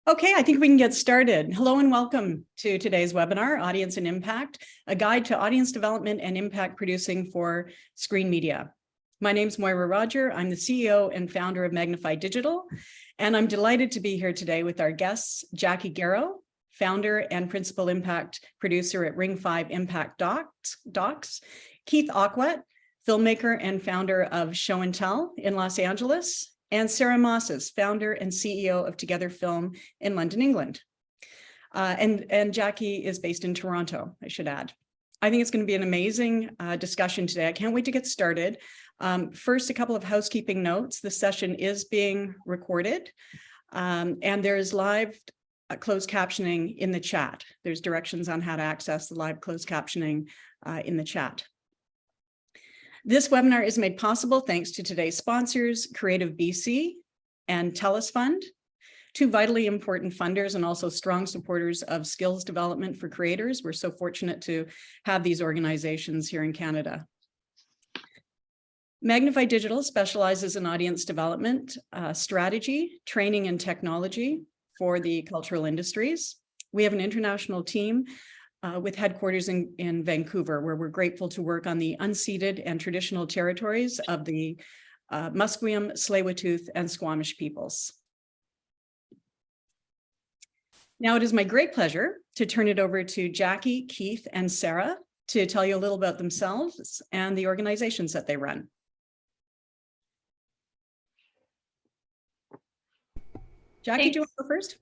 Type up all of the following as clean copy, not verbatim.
Okay, I think we can get started. Hello and welcome to today's webinar, Audience and Impact, a guide to audience development and impact producing for screen media. My name's Moira Roger. I'm the CEO and founder of Magnify Digital, and I'm delighted to be here today with our guests, Jackie Garrow, founder and principal impact producer at Ring 5 Impact Docs, Keith Aquat, filmmaker and founder of Show and Tell in Los Angeles, and Sarah Mosses, founder and CEO of Together Film in London, England. And Jackie is based in Toronto, I should add. I think it's going to be an amazing discussion today. I can't wait to get started. First, a couple of housekeeping notes. The session is being recorded, and there's live closed captioning in the chat. There's directions on how to access the live closed captioning in the chat. This webinar is made possible thanks to today's sponsors, Creative BC and TELUS Fund, two vitally important funders and also strong supporters of skills development for creators. We're so fortunate to have these organizations here in Canada. Magnify Digital specializes in audience development, strategy, training, and technology for the cultural industries. We have an international team with headquarters in Vancouver, where we're grateful to work on the unceded and traditional territories of the Musqueam, Tsleil-Waututh, and Squamish peoples. Now it is my great pleasure to turn it over to Jackie, Keith, and Sarah to tell you a little about themselves and the organizations that they run. Jackie, Thanks. do you want to go first?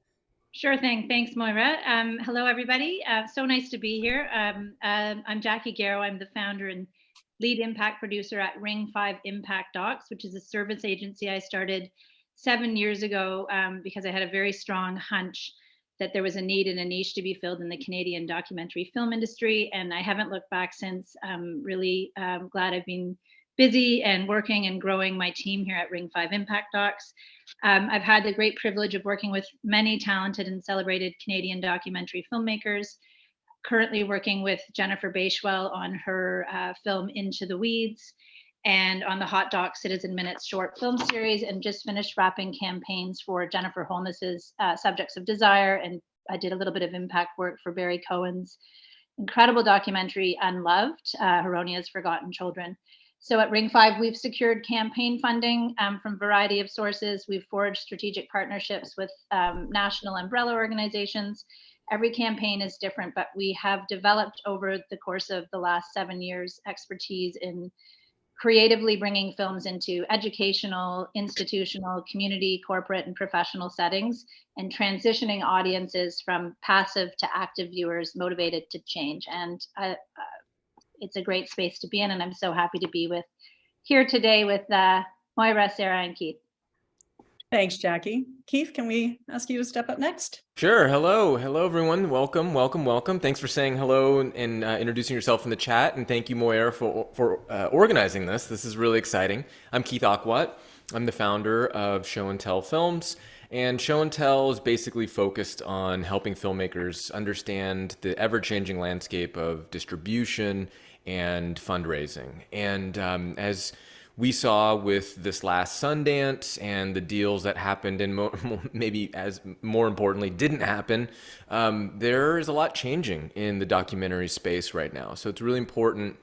Sure thing. Thanks, Moira. Hello, everybody. So nice to be here. I'm Jackie Garrow. I'm the founder and lead impact producer at Ring 5 Impact Docs, which is a service agency I started 7 years ago because I had a very strong hunch that there was a need and a niche to be filled in the Canadian documentary film industry. And I haven't looked back since. I'm really glad I've been busy and working and growing my team here at Ring 5 Impact Docs. I've had the great privilege of working with many talented and celebrated Canadian documentary filmmakers, currently working with Jennifer Bashwell on her film Into the Weeds, and on the Hot Doc Citizen Minutes short film series, and just finished wrapping campaigns for Jennifer Holness's Subjects of Desire, and I did a little bit of impact work for Barry Cohen's incredible documentary Unloved, Heronia's Forgotten Children. So at Ring 5, we've secured campaign funding from a variety of sources. We've forged strategic partnerships with national umbrella organizations. Every campaign is different, but we have developed over the course of the last 7 years expertise in creatively bringing films into educational, institutional, community, corporate, and professional settings, and transitioning audiences from passive to active viewers motivated to change. And it's a great space to be in, and I'm so happy to be here today with Moira, Sarah, and Keith. Thanks, Jackie. Keith, can we ask you to step up next? Sure. Hello, everyone. Welcome. Thanks for saying hello and introducing yourself in the chat, and thank you, Moira, for organizing this. This is really exciting. I'm Keith Aquat. I'm the founder of Show and Tell Films. And Show and Tell is basically focused on helping filmmakers understand the ever-changing landscape of distribution and fundraising. And as we saw with this last Sundance and the deals that happened and maybe as more importantly didn't happen, there is a lot changing in the documentary space right now. So it's really important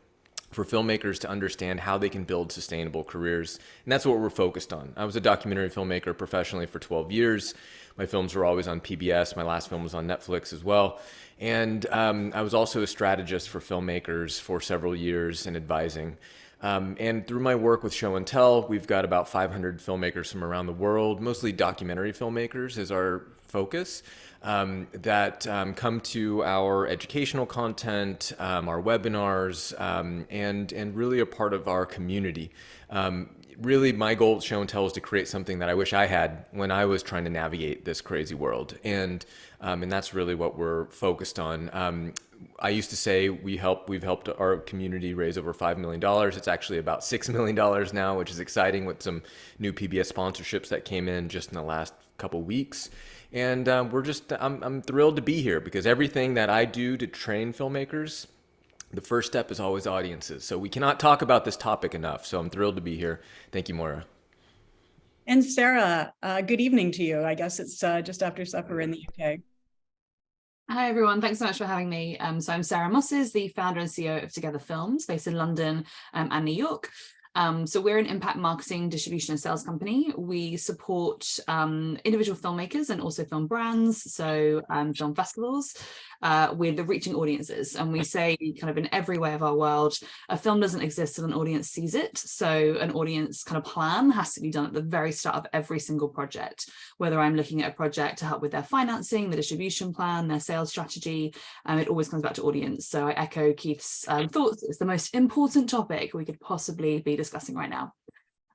for filmmakers to understand how they can build sustainable careers. And that's what we're focused on. I was a documentary filmmaker professionally for 12 years. My films were always on PBS. My last film was on Netflix as well. And I was also a strategist for filmmakers for several years in advising. And through my work with Show and Tell, we've got about 500 filmmakers from around the world, mostly documentary filmmakers is our focus, that come to our educational content, our webinars, and really a part of our community. Really, my goal at Show and Tell is to create something that I wish I had when I was trying to navigate this crazy world. And that's really what we're focused on. I used to say we've helped our community raise over $5 million. It's actually about $6 million now, which is exciting with some new PBS sponsorships that came in just in the last couple weeks. And I'm thrilled to be here because everything that I do to train filmmakers, the first step is always audiences. So we cannot talk about this topic enough. So I'm thrilled to be here. Thank you, Moira. And Sarah, good evening to you. I guess it's just after supper in the UK. Hi everyone, thanks so much for having me. So I'm Sarah Mosses, the founder and CEO of Together Films, based in London and New York. So we're an impact marketing, distribution and sales company. We support individual filmmakers and also film brands, so film festivals, with the reaching audiences. And we say kind of in every way of our world, a film doesn't exist till an audience sees it. So an audience kind of plan has to be done at the very start of every single project, whether I'm looking at a project to help with their financing, the distribution plan, their sales strategy, it always comes back to audience. So I echo Keith's thoughts. It's the most important topic we could possibly be discussing right now.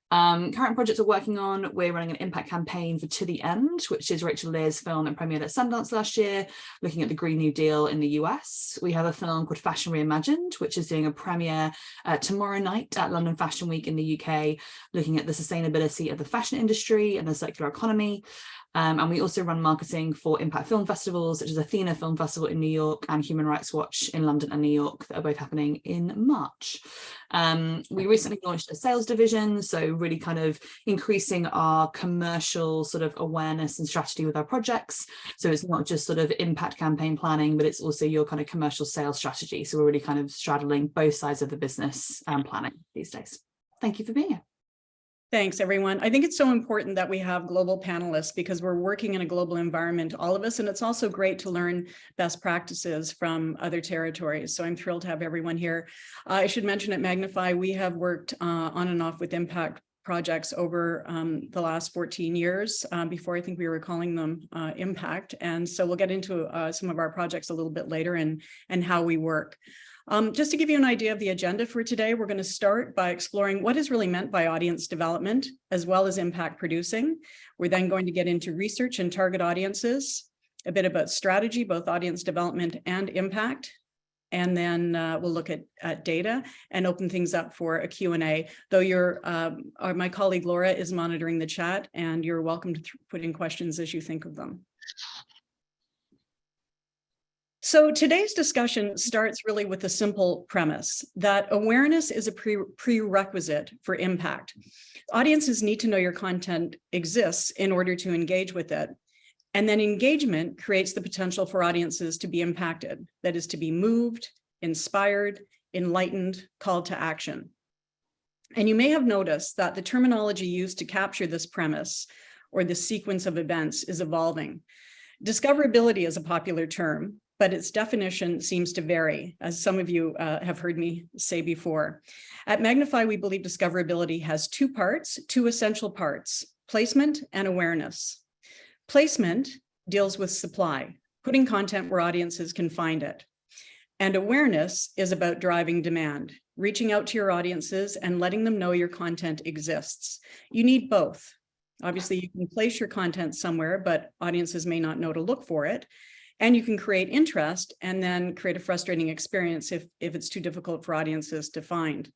Current projects we're working on, we're running an impact campaign for To the End, which is Rachel Lear's film and premiered at Sundance last year, looking at the Green New Deal in the US. We have a film called Fashion Reimagined, which is doing a premiere tomorrow night at London Fashion Week in the UK, looking at the sustainability of the fashion industry and the circular economy. And we also run marketing for impact film festivals, such as Athena Film Festival in New York and Human Rights Watch in London and New York, that are both happening in March. We recently launched a sales division, so really kind of increasing our commercial sort of awareness and strategy with our projects. So it's not just sort of impact campaign planning, but it's also your kind of commercial sales strategy. So we're really kind of straddling both sides of the business planning these days. Thank you for being here. Thanks, everyone. I think it's so important that we have global panelists because we're working in a global environment, all of us, and it's also great to learn best practices from other territories. So I'm thrilled to have everyone here. I should mention at Magnify, we have worked on and off with impact projects over the last 14 years. Before, I think we were calling them impact. And so we'll get into some of our projects a little bit later and how we work. Just to give you an idea of the agenda for today, we're going to start by exploring what is really meant by audience development, as well as impact producing. We're then going to get into research and target audiences, a bit about strategy, both audience development and impact. And then we'll look at data and open things up for a Q&A, though my colleague Laura is monitoring the chat, and you're welcome to put in questions as you think of them. So today's discussion starts really with a simple premise that awareness is a prerequisite for impact. Audiences need to know your content exists in order to engage with it. And then engagement creates the potential for audiences to be impacted, that is, to be moved, inspired, enlightened, called to action. And you may have noticed that the terminology used to capture this premise or the sequence of events is evolving. Discoverability is a popular term, but its definition seems to vary, as some of you have heard me say before. At Magnify, we believe discoverability has two parts, two essential parts: placement and awareness. Placement deals with supply, putting content where audiences can find it. And awareness is about driving demand, reaching out to your audiences and letting them know your content exists. You need both. Obviously, you can place your content somewhere, but audiences may not know to look for it. And you can create interest and then create a frustrating experience if it's too difficult for audiences to find.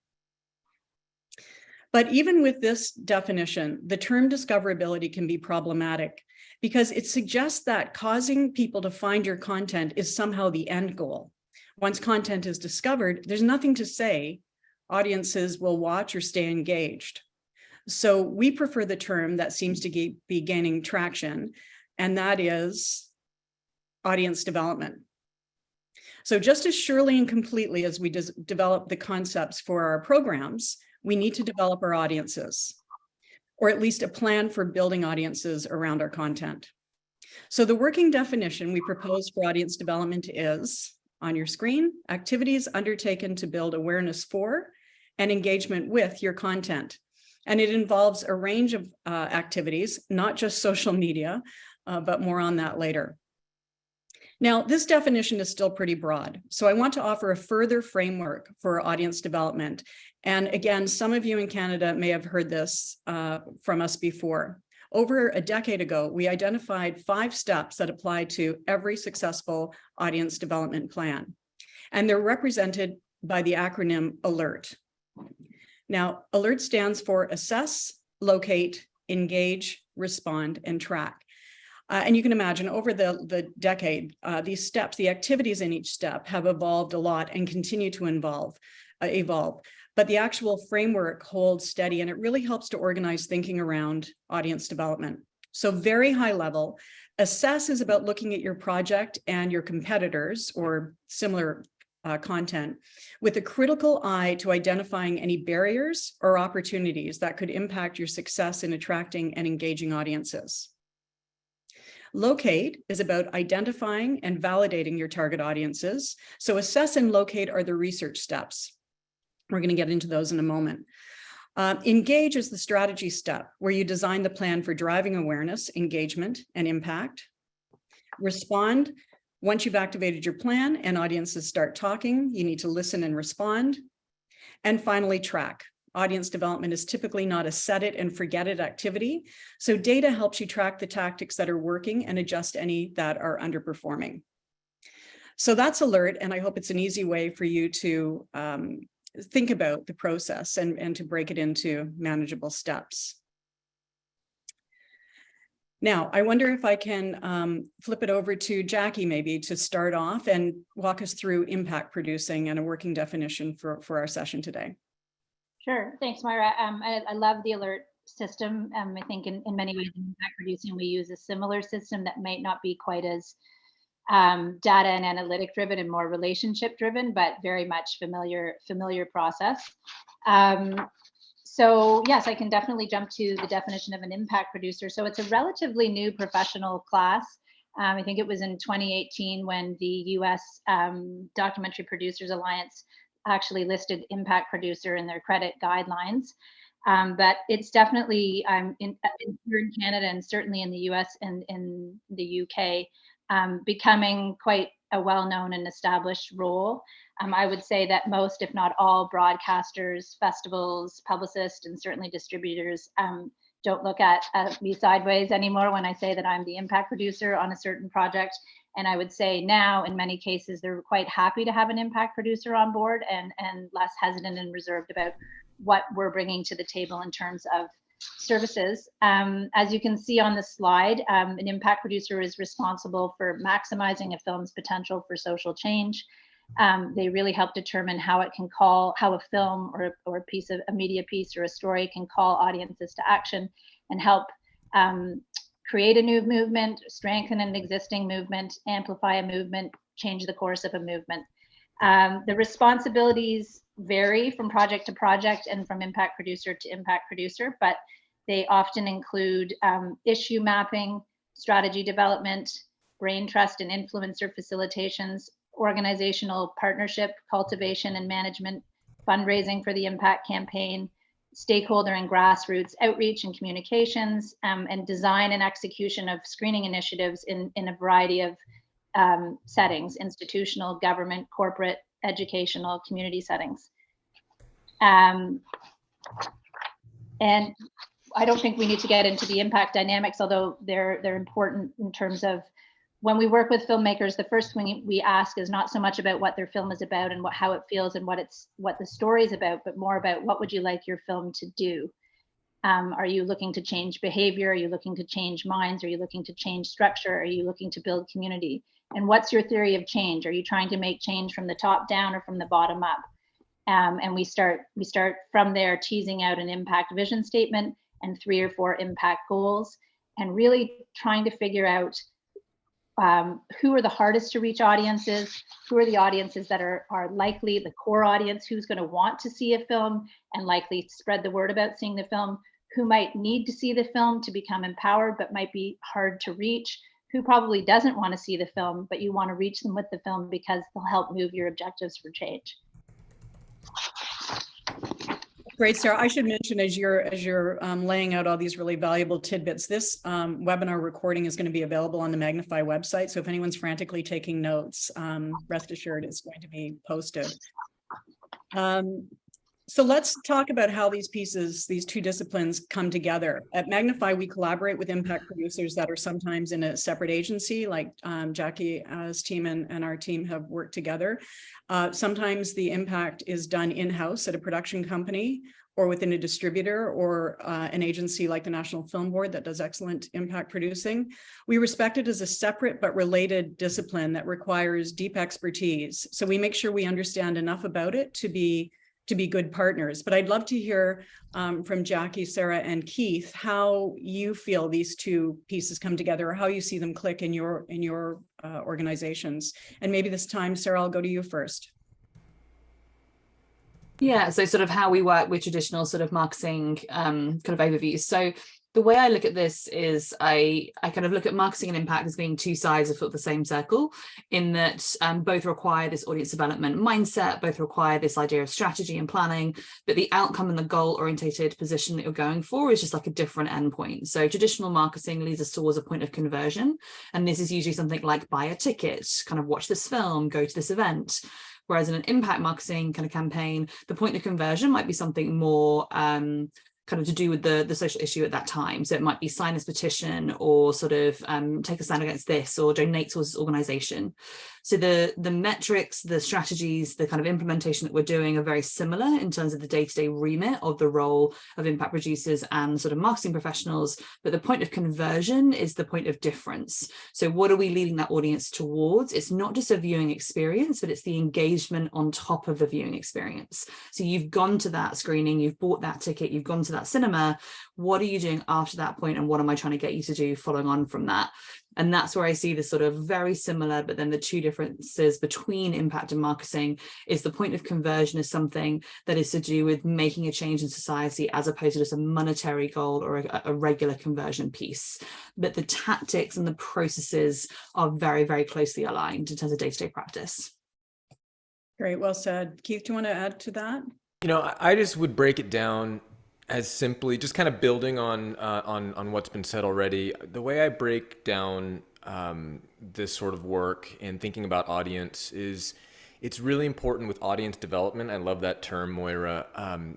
But even with this definition, the term discoverability can be problematic because it suggests that causing people to find your content is somehow the end goal. Once content is discovered, there's nothing to say audiences will watch or stay engaged. So we prefer the term that seems to be gaining traction, and that is audience development. So just as surely and completely as we develop the concepts for our programs, we need to develop our audiences, or at least a plan for building audiences around our content. So the working definition we propose for audience development is, on your screen, activities undertaken to build awareness for and engagement with your content. And it involves a range of activities, not just social media, but more on that later. Now, this definition is still pretty broad, so I want to offer a further framework for audience development. And again, some of you in Canada may have heard this from us before. Over a decade ago, we identified 5 steps that apply to every successful audience development plan. And they're represented by the acronym ALERT. Now, ALERT stands for assess, locate, engage, respond, and track. And you can imagine over the decade, these steps, the activities in each step have evolved a lot and continue to evolve. but the actual framework holds steady, and it really helps to organize thinking around audience development. So very high level, assess is about looking at your project and your competitors or similar content with a critical eye to identifying any barriers or opportunities that could impact your success in attracting and engaging audiences. Locate is about identifying and validating your target audiences. So assess and locate are the research steps. We're going to get into those in a moment. Engage is the strategy step, where you design the plan for driving awareness, engagement, and impact. Respond. Once you've activated your plan and audiences start talking, you need to listen and respond. And finally, track. Audience development is typically not a set it and forget it activity. So data helps you track the tactics that are working and adjust any that are underperforming. So that's alert, and I hope it's an easy way for you to think about the process and to break it into manageable steps. Now, I wonder if I can flip it over to Jackie maybe to start off and walk us through impact producing and a working definition for our session today. Sure, thanks, Moira. I love the alert system. I think in many ways in impact producing, we use a similar system that might not be quite as data and analytic driven and more relationship driven, but very much familiar process. So yes, I can definitely jump to the definition of an impact producer. So it's a relatively new professional class. I think it was in 2018 when the US Documentary Producers Alliance actually listed impact producer in their credit guidelines. But it's definitely here in Canada and certainly in the US and in the UK, becoming quite a well-known and established role. I would say that most, if not all, broadcasters, festivals, publicists, and certainly distributors don't look at me sideways anymore when I say that I'm the impact producer on a certain project. And I would say now, in many cases, they're quite happy to have an impact producer on board and less hesitant and reserved about what we're bringing to the table in terms of services. As you can see on the slide, an impact producer is responsible for maximizing a film's potential for social change. They really help determine how a film or a piece of a media piece or a story can call audiences to action and help create a new movement, strengthen an existing movement, amplify a movement, change the course of a movement. The responsibilities vary from project to project and from impact producer to impact producer, but they often include issue mapping, strategy development, brain trust and influencer facilitations, organizational partnership, cultivation and management, fundraising for the impact campaign, stakeholder and grassroots outreach and communications, and design and execution of screening initiatives in a variety of settings: institutional, government, corporate, educational, community settings. And I don't think we need to get into the impact dynamics, although they're important in terms of when we work with filmmakers, the first thing we ask is not so much about what their film is about and how it feels and what the story is about, but more about what would you like your film to do? Are you looking to change behavior? Are you looking to change minds? Are you looking to change structure? Are you looking to build community? And what's your theory of change? Are you trying to make change from the top down or from the bottom up? And we start from there, teasing out an impact vision statement and 3 or 4 impact goals, and really trying to figure out who are the hardest to reach audiences, who are the audiences that are likely the core audience, who's going to want to see a film and likely spread the word about seeing the film, who might need to see the film to become empowered but might be hard to reach, who probably doesn't want to see the film, but you want to reach them with the film because they'll help move your objectives for change. Great, Sarah. I should mention as you're laying out all these really valuable tidbits, this webinar recording is going to be available on the Magnify website. So if anyone's frantically taking notes, rest assured it's going to be posted. So let's talk about how these pieces, these 2 disciplines come together. At Magnify, we collaborate with impact producers that are sometimes in a separate agency, like Jackie's team and our team have worked together. Sometimes the impact is done in-house at a production company or within a distributor or an agency like the National Film Board that does excellent impact producing. We respect it as a separate but related discipline that requires deep expertise. So we make sure we understand enough about it to be to be good partners. But I'd love to hear from Jackie, Sarah, and Keith how you feel these two pieces come together, or how you see them click in your organizations. And maybe this time, Sarah, I'll go to you first. Yeah, so sort of how we work with traditional sort of marketing kind of overviews. So the way I look at this is I kind of look at marketing and impact as being two sides of the same circle, in that both require this audience development mindset, both require this idea of strategy and planning, but the outcome and the goal orientated position that you're going for is just like a different endpoint. So traditional marketing leads us towards a point of conversion. And this is usually something like buy a ticket, kind of watch this film, go to this event. Whereas in an impact marketing kind of campaign, the point of conversion might be something more kind of to do with the social issue at that time. So it might be sign this petition, or sort of take a stand against this, or donate to this organization. So the metrics, the strategies, the kind of implementation that we're doing are very similar in terms of the day-to-day remit of the role of impact producers and sort of marketing professionals, but the point of conversion is the point of difference. So what are we leading that audience towards? It's not just a viewing experience, but it's the engagement on top of the viewing experience. So you've gone to that screening, you've bought that ticket, you've gone to that cinema. What are you doing after that point, and what am I trying to get you to do following on from that? And that's where I see this sort of very similar, but then the two differences between impact and marketing is the point of conversion is something that is to do with making a change in society, as opposed to just a monetary goal or a regular conversion piece. But the tactics and the processes are very, very closely aligned in terms of day-to-day practice. Great, well said. Keith, do you want to add to that? You know, I just would break it down as simply just kind of building on what's been said already. The way I break down this sort of work and thinking about audience is, it's really important with audience development. I love that term, Moira.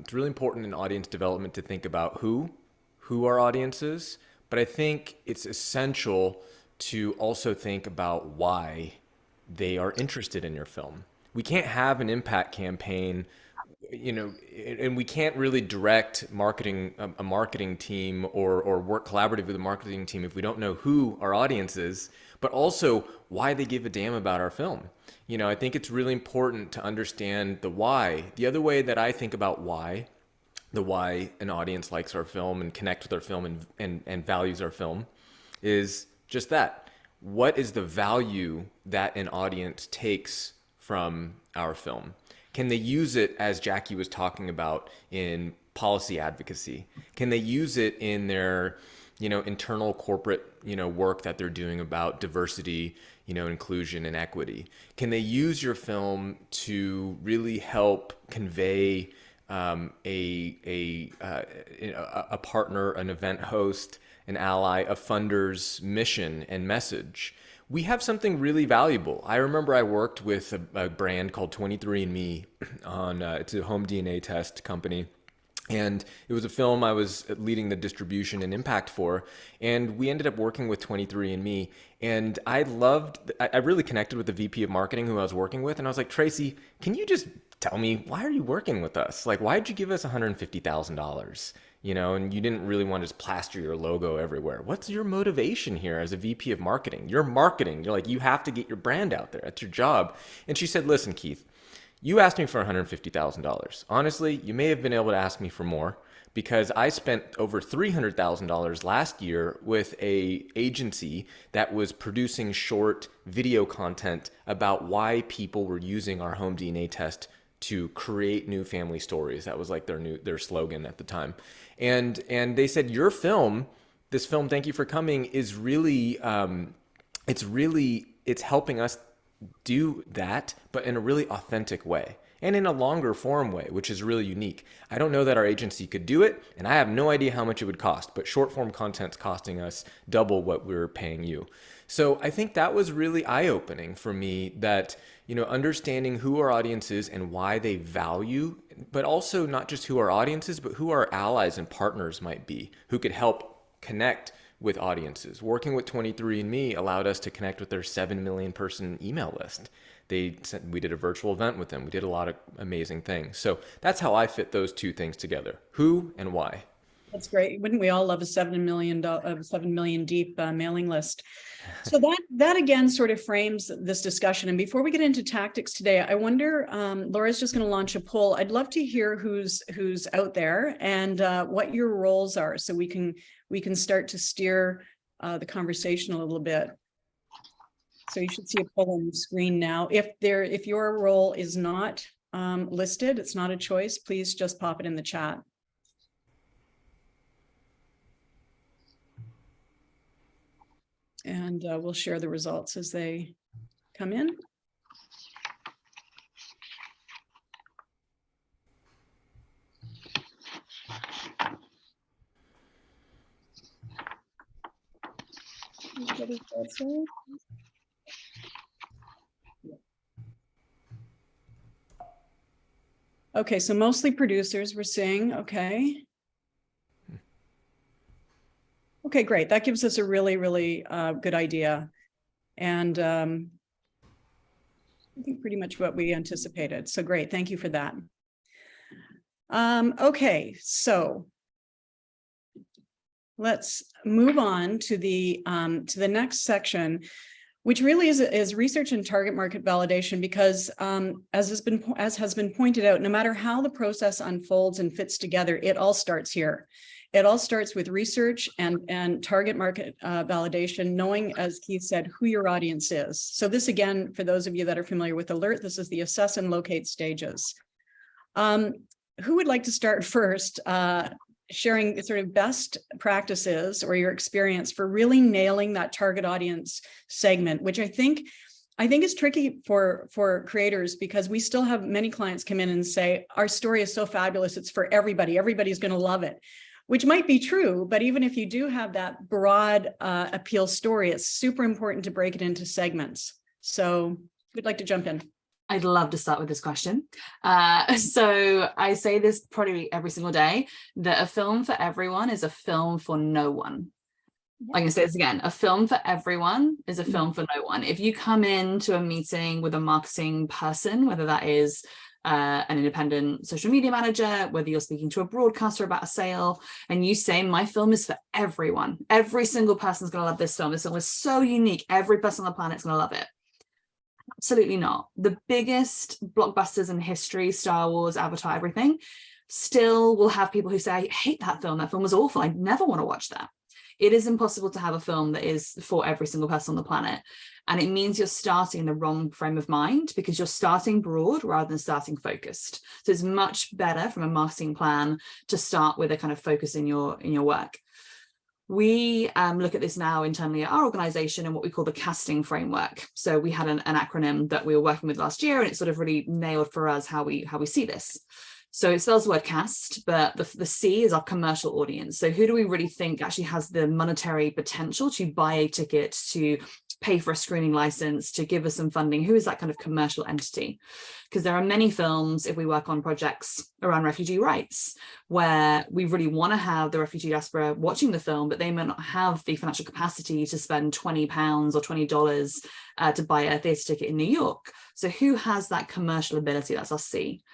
It's really important in audience development to think about who our audience is, but I think it's essential to also think about why they are interested in your film. We can't have an impact campaign, you know, and we can't really direct a marketing team or work collaboratively with a marketing team if we don't know who our audience is, but also why they give a damn about our film. You know, I think it's really important to understand the why. The other way that I think about why an audience likes our film and connects with our film and values our film is just that. What is the value that an audience takes from our film? Can they use it, as Jackie was talking about, in policy advocacy? Can they use it in their, you know, internal corporate, you know, work that they're doing about diversity, you know, inclusion and equity? Can they use your film to really help convey a partner, an event host, an ally, a funder's mission and message? We have something really valuable. I remember I worked with a brand called 23andMe on, it's a home DNA test company. And it was a film I was leading the distribution and impact for. And we ended up working with 23andMe. And I really connected with the VP of marketing who I was working with. And I was like, Tracy, can you just tell me, why are you working with us? Like, why did you give us $150,000? You know, and you didn't really want to just plaster your logo everywhere. What's your motivation here as a VP of marketing? You're marketing. You're like, you have to get your brand out there. That's your job. And she said, listen, Keith, you asked me for $150,000. Honestly, you may have been able to ask me for more, because I spent over $300,000 last year with a agency that was producing short video content about why people were using our home DNA test to create new family stories. That was like their slogan at the time. And they said, your film, this film, Thank You for Coming, is really, it's helping us do that, but in a really authentic way and in a longer form way, which is really unique. I don't know that our agency could do it, and I have no idea how much it would cost, but short form content's costing us double what we're paying you. So I think that was really eye-opening for me, that, you know, understanding who our audience is and why they value, but also not just who our audience is, but who our allies and partners might be, who could help connect with audiences. Working with 23andMe allowed us to connect with their 7 million person email list. We did a virtual event with them. We did a lot of amazing things. So that's how I fit those two things together, who and why. That's great. Wouldn't we all love a $7 million deep mailing list? So that again sort of frames this discussion. And before we get into tactics today, I wonder, Laura's just going to launch a poll. I'd love to hear who's out there and what your roles are, so we can start to steer the conversation a little bit. So you should see a poll on the screen now. If your role is not listed, it's not a choice, please just pop it in the chat. And we'll share the results as they come in. Okay, so mostly producers we're seeing, okay. Okay, great. That gives us a really, really good idea. And I think pretty much what we anticipated. So great, thank you for that. Okay, so let's move on to the next section, which really is research and target market validation, because as has been pointed out, no matter how the process unfolds and fits together, it all starts here. It all starts with research and target market validation, knowing, as Keith said, who your audience is. So this, again, for those of you that are familiar with ALERT, this is the assess and locate stages. Who would like to start first, sharing sort of best practices or your experience for really nailing that target audience segment, which I think is tricky for creators, because we still have many clients come in and say, our story is so fabulous, it's for everybody. Everybody's going to love it. Which might be true, but even if you do have that broad appeal story, it's super important to break it into segments. So who'd like to jump in? I'd love to start with this question. So I say this probably every single day, that a film for everyone is a film for no one. I'm going to say this again. A film for everyone is a film for no one. If you come into a meeting with a marketing person, whether that is an independent social media manager, whether you're speaking to a broadcaster about a sale, and you say, my film is for everyone. Every single person's going to love this film. This film is so unique. Every person on the planet is going to love it. Absolutely not. The biggest blockbusters in history, Star Wars, Avatar, everything, still will have people who say, I hate that film. That film was awful. I never want to watch that. It is impossible to have a film that is for every single person on the planet. And it means you're starting in the wrong frame of mind, because you're starting broad rather than starting focused. So it's much better from a marketing plan to start with a kind of focus in your work. We look at this now internally at our organization and what we call the casting framework. So we had an acronym that we were working with last year, and it sort of really nailed for us how we see this. So it spells the word cast, but the C is our commercial audience. So who do we really think actually has the monetary potential to buy a ticket, to pay for a screening license, to give us some funding? Who is that kind of commercial entity? Because there are many films, if we work on projects around refugee rights, where we really want to have the refugee diaspora watching the film, but they may not have the financial capacity to spend £20 or $20 to buy a theatre ticket in New York. So who has that commercial ability? That's our C.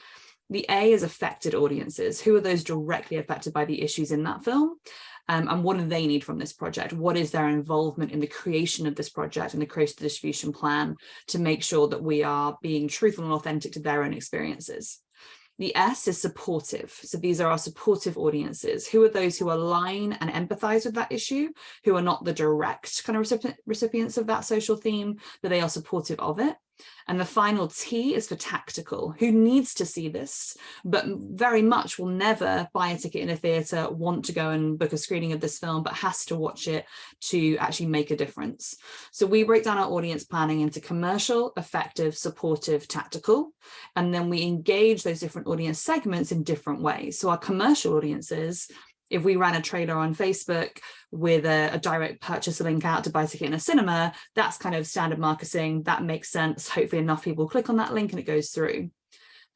The A is affected audiences. Who are those directly affected by the issues in that film? And what do they need from this project? What is their involvement in the creation of this project and the creation of the distribution plan to make sure that we are being truthful and authentic to their own experiences? The S is supportive. So these are our supportive audiences. Who are those who align and empathize with that issue, who are not the direct kind of recipients of that social theme, but they are supportive of it? And the final T is for tactical. Who needs to see this, but very much will never buy a ticket in a theatre, want to go and book a screening of this film, but has to watch it to actually make a difference. So we break down our audience planning into commercial, effective, supportive, tactical, and then we engage those different audience segments in different ways. So our commercial audiences, if we ran a trailer on Facebook with a direct purchase link out to buy a ticket in a cinema, that's kind of standard marketing. That makes sense. Hopefully enough people click on that link and it goes through.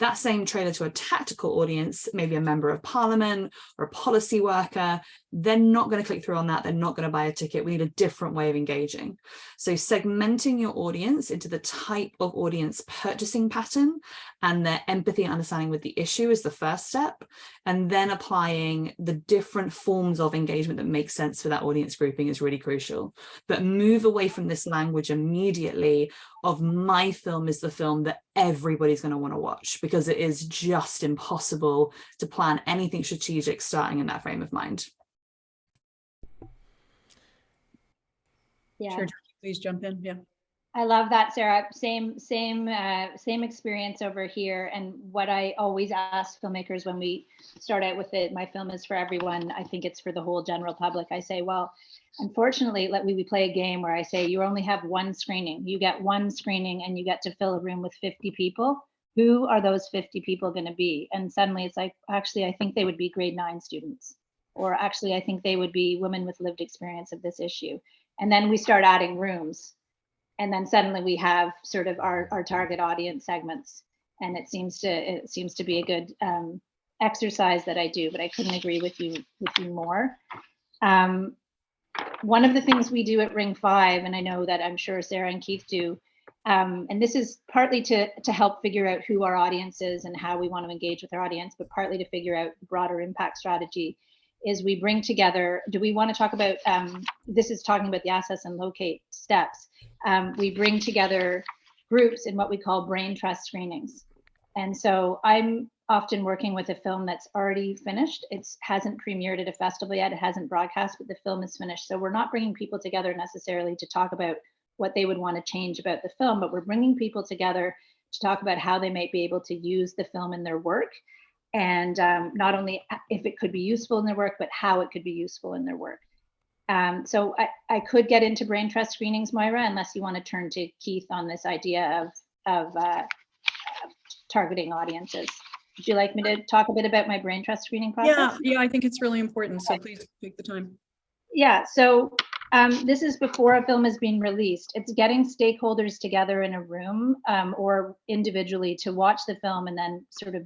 That same trailer to a tactical audience, maybe a member of parliament or a policy worker, they're not going to click through on that. They're not going to buy a ticket. We need a different way of engaging. So segmenting your audience into the type of audience purchasing pattern and their empathy and understanding with the issue is the first step. And then applying the different forms of engagement that make sense for that audience grouping is really crucial. But move away from this language immediately of my film is the film that everybody's going to want to watch, because it is just impossible to plan anything strategic starting in that frame of mind. Yeah. Sure, please jump in. Yeah. I love that, Sarah. Same experience over here. And what I always ask filmmakers when we start out with it, my film is for everyone. I think it's for the whole general public. I say, well, unfortunately, we play a game where I say you only have one screening. You get one screening and you get to fill a room with 50 people. Who are those 50 people going to be? And suddenly it's like, actually, I think they would be grade 9 students. Or actually, I think they would be women with lived experience of this issue. And then we start adding rooms. And then suddenly we have sort of our target audience segments. And it seems to be a good exercise that I do, but I couldn't agree with you more. One of the things we do at Ring 5, and I know that I'm sure Sarah and Keith do, and this is partly to help figure out who our audience is and how we want to engage with our audience, but partly to figure out the broader impact strategy, is we bring together, do we want to talk about, this is talking about the assess and locate steps. We bring together groups in what we call brain trust screenings. And so I'm often working with a film that's already finished. It hasn't premiered at a festival yet. It hasn't broadcast, but the film is finished. So we're not bringing people together necessarily to talk about what they would want to change about the film, but we're bringing people together to talk about how they might be able to use the film in their work. And not only if it could be useful in their work, but how it could be useful in their work. So I could get into brain trust screenings, Moira, unless you want to turn to Keith on this idea of targeting audiences. Would you like me to talk a bit about my brain trust screening process? Yeah, I think it's really important. So please take the time. Yeah, so this is before a film has been released. It's getting stakeholders together in a room or individually to watch the film and then sort of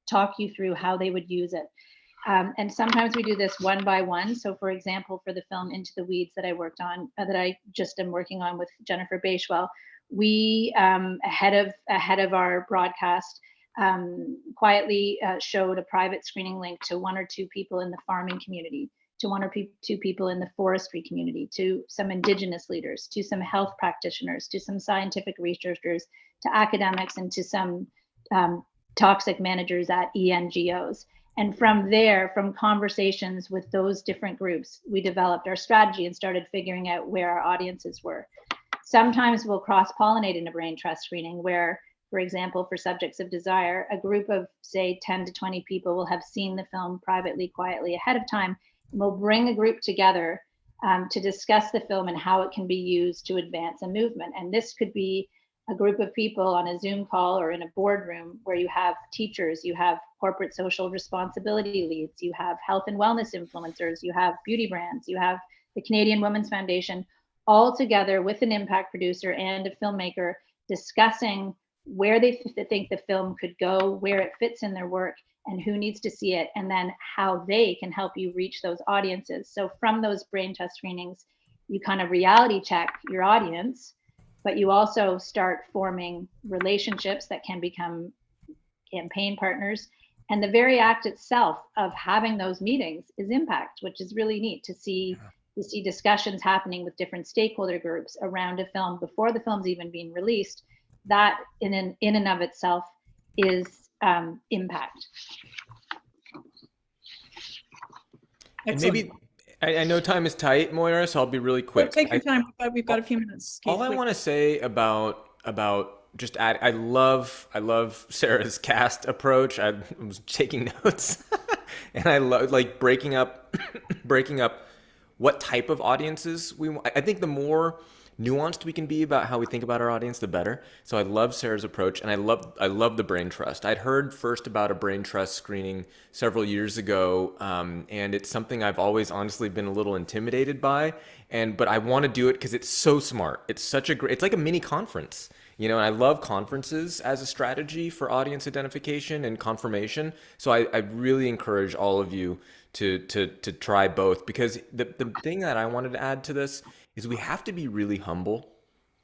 talk you through how they would use it. And sometimes we do this one by one. So for example, for the film Into the Weeds that I worked on, that I just am working on with Jennifer Bashwell, we, ahead of our broadcast, quietly showed a private screening link to 1 or 2 people in the farming community, to 1 or 2 people in the forestry community, to some Indigenous leaders, to some health practitioners, to some scientific researchers, to academics, and to some toxic managers at ENGOs. And from there, from conversations with those different groups, we developed our strategy and started figuring out where our audiences were. Sometimes we'll cross-pollinate in a brain trust screening where, for example, for Subjects of Desire, a group of, say, 10 to 20 people will have seen the film privately, quietly ahead of time. And we'll bring a group together to discuss the film and how it can be used to advance a movement. And this could be a group of people on a Zoom call or in a boardroom where you have teachers, you have corporate social responsibility leads, you have health and wellness influencers, you have beauty brands, you have the Canadian Women's Foundation, all together with an impact producer and a filmmaker discussing where they think the film could go, where it fits in their work, and who needs to see it, and then how they can help you reach those audiences. So from those brain test screenings, you kind of reality check your audience, but you also start forming relationships that can become campaign partners. And the very act itself of having those meetings is impact, which is really neat to see discussions happening with different stakeholder groups around a film before the film's even being released. That in and of itself is impact. And maybe, I know time is tight, Moira, so I'll be really quick. Take your time. We've got a few minutes. Keith, all I want to say about just add, I love Sarah's cast approach. I was taking notes, and I love like breaking up what type of audiences we want. I think the more nuanced we can be about how we think about our audience, the better. So I love Sarah's approach, and I love the brain trust. I'd heard first about a brain trust screening several years ago, and it's something I've always honestly been a little intimidated by. But I want to do it because it's so smart. It's such a great. It's like a mini conference. You know, and I love conferences as a strategy for audience identification and confirmation. So I really encourage all of you to try both, because the thing that I wanted to add to this is we have to be really humble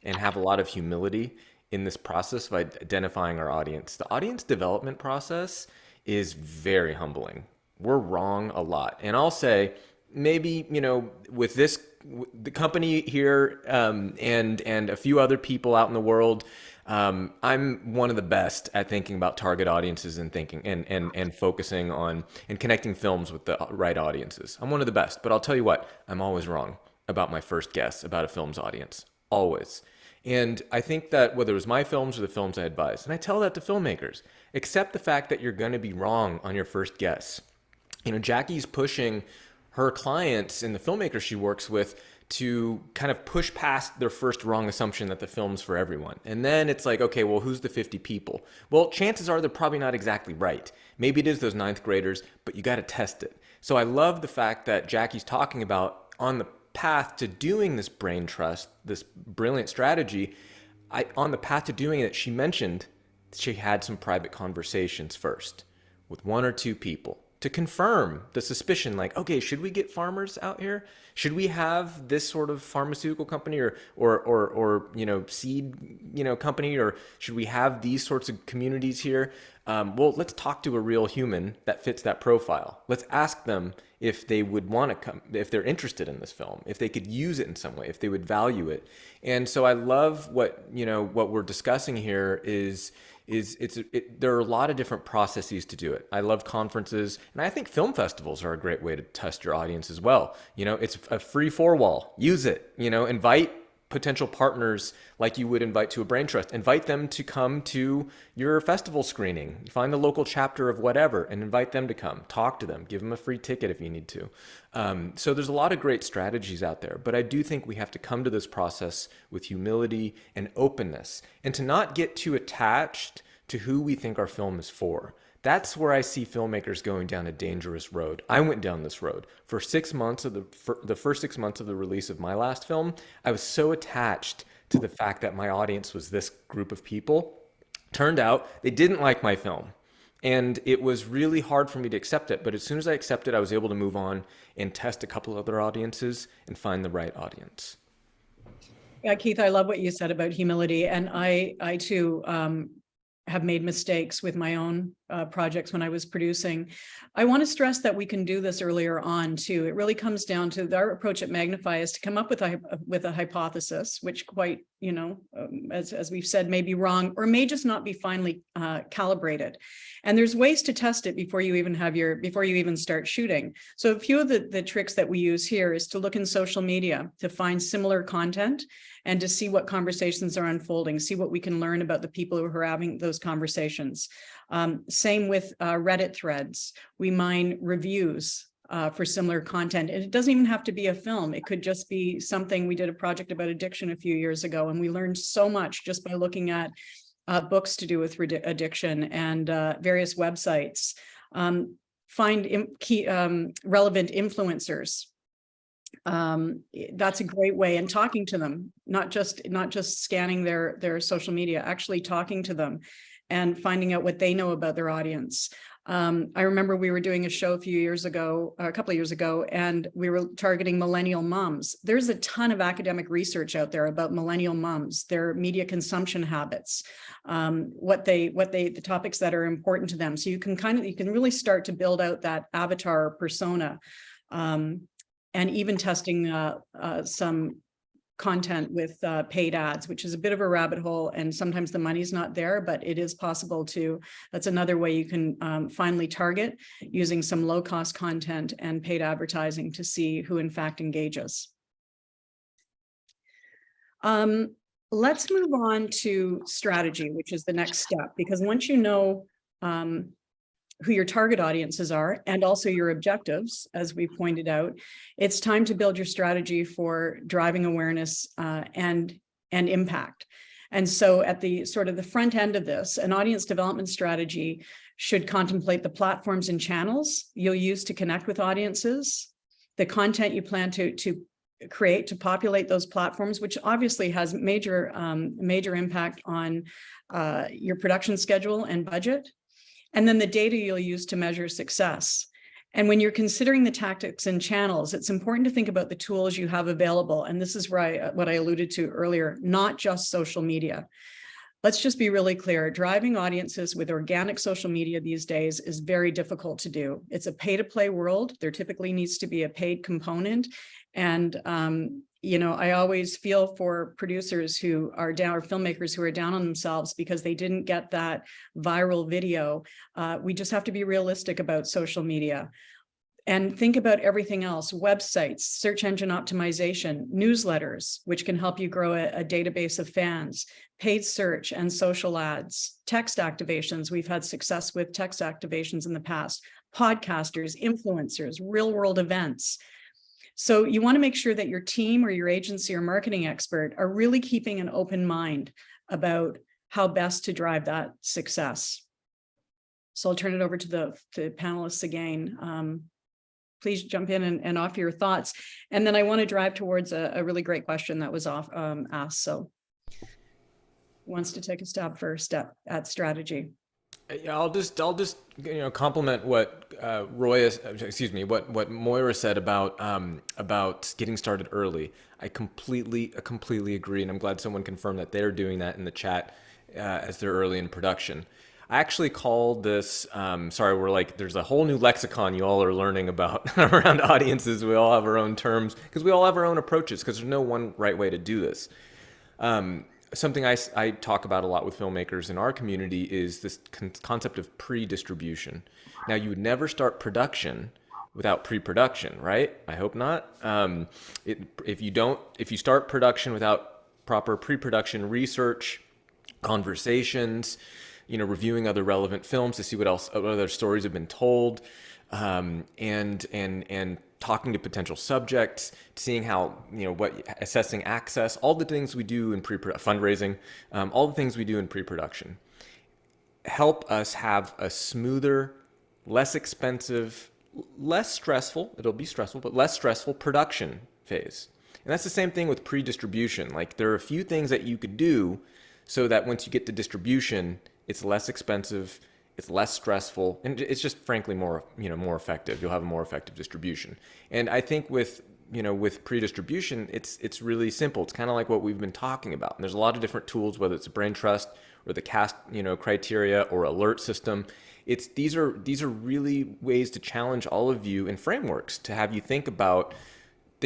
and have a lot of humility in this process of identifying our audience. The audience development process is very humbling. We're wrong a lot. And I'll say, maybe, you know, with the company here, and a few other people out in the world, I'm one of the best at thinking about target audiences and thinking and focusing on and connecting films with the right audiences. I'm one of the best, but I'll tell you what, I'm always wrong about my first guess about a film's audience. Always. And I think that whether it was my films or the films I advise, and I tell that to filmmakers, accept the fact that you're going to be wrong on your first guess. You know, Jackie's pushing her clients and the filmmakers she works with to kind of push past their first wrong assumption that the film's for everyone. And then it's like, okay, well, who's the 50 people? Well, chances are they're probably not exactly right. Maybe it is those 9th graders, but you got to test it. So I love the fact that Jackie's talking about on the path to doing this brain trust, this brilliant strategy, on the path to doing it, she mentioned she had some private conversations first with 1 or 2 people to confirm the suspicion, like, okay, should we get farmers out here? Should we have this sort of pharmaceutical company or you know, seed, you know, company, or should we have these sorts of communities here? Well, let's talk to a real human that fits that profile. Let's ask them if they would want to come, if they're interested in this film, if they could use it in some way, if they would value it. And so I love what, you know, what we're discussing here is there are a lot of different processes to do it. I love conferences, and I think film festivals are a great way to test your audience as well. You know, it's a free 4-wall. Use it. You know, invite potential partners like you would invite to a brain trust. Invite them to come to your festival screening. Find the local chapter of whatever and invite them to come. Talk to them. Give them a free ticket if you need to. So there's a lot of great strategies out there, but I do think we have to come to this process with humility and openness, and to not get too attached to who we think our film is for. That's where I see filmmakers going down a dangerous road. I went down this road for 6 months of the first 6 months of the release of my last film. I was so attached to the fact that my audience was this group of people. Turned out they didn't like my film, and it was really hard for me to accept it. But as soon as I accepted, I was able to move on and test a couple other audiences and find the right audience. Yeah, Keith, I love what you said about humility, and I too have made mistakes with my own projects when I was producing. I want to stress that we can do this earlier on too. It really comes down to our approach at Magnify is to come up with a hypothesis, which quite, you know, as we've said, may be wrong or may just not be finely calibrated. And there's ways to test it before you even start shooting. So a few of the tricks that we use here is to look in social media to find similar content and to see what conversations are unfolding, see what we can learn about the people who are having those conversations. Same with Reddit threads. We mine reviews for similar content. And it doesn't even have to be a film. It could just be something. We did a project about addiction a few years ago, and we learned so much just by looking at books to do with addiction and various websites. Find key relevant influencers. That's a great way, and talking to them, not just scanning their social media, actually talking to them and finding out what they know about their audience. I remember we were doing a show a couple of years ago, and we were targeting millennial moms. There's a ton of academic research out there about millennial moms, their media consumption habits, the topics that are important to them. So you can really start to build out that avatar persona, and even testing some content with paid ads, which is a bit of a rabbit hole, and sometimes the money's not there, but it is possible to. That's another way you can finally target, using some low-cost content and paid advertising to see who in fact engages. Let's move on to strategy, which is the next step, because once you know who your target audiences are and also your objectives, as we pointed out, it's time to build your strategy for driving awareness and impact. And so at the sort of the front end of this, an audience development strategy should contemplate the platforms and channels you'll use to connect with audiences, the content you plan to create to populate those platforms, which obviously has major impact on your production schedule and budget, and then the data you'll use to measure success. And when you're considering the tactics and channels, it's important to think about the tools you have available. And this is where what I alluded to earlier, not just social media. Let's just be really clear. Driving audiences with organic social media these days is very difficult to do. It's a pay-to-play world. There typically needs to be a paid component. And, I always feel for producers who are down, or filmmakers who are down on themselves because they didn't get that viral video. We just have to be realistic about social media. And think about everything else: websites, search engine optimization, newsletters, which can help you grow a database of fans, paid search and social ads, text activations. We've had success with text activations in the past, podcasters, influencers, real world events. So you want to make sure that your team or your agency or marketing expert are really keeping an open mind about how best to drive that success. So I'll turn it over to the panelists again. Please jump in and offer your thoughts. And then I want to drive towards a really great question that was asked. So who wants to take a stab first at strategy? Yeah, I'll just compliment what what Moira said about getting started early. I completely agree, and I'm glad someone confirmed that they're doing that in the chat as they're early in production. I actually call this, there's a whole new lexicon you all are learning about around audiences. We all have our own terms because we all have our own approaches, because there's no one right way to do this. Something I talk about a lot with filmmakers in our community is this concept of pre-distribution. Now, you would never start production without pre-production, right? I hope not. If you start production without proper pre-production research, conversations, reviewing other relevant films to see what other stories have been told, and talking to potential subjects, seeing how, assessing access, all the things we do in fundraising, all the things we do in pre-production help us have a smoother, less expensive, less stressful, it'll be stressful, but less stressful production phase. And that's the same thing with pre-distribution. Like, there are a few things that you could do so that once you get to distribution, it's less expensive, it's less stressful, and it's just frankly more effective. You'll have a more effective distribution. And I think with pre-distribution, it's really simple. It's kind of like what we've been talking about. And there's a lot of different tools, whether it's a brain trust or the cast, criteria or alert system. These are really ways to challenge all of you in frameworks to have you think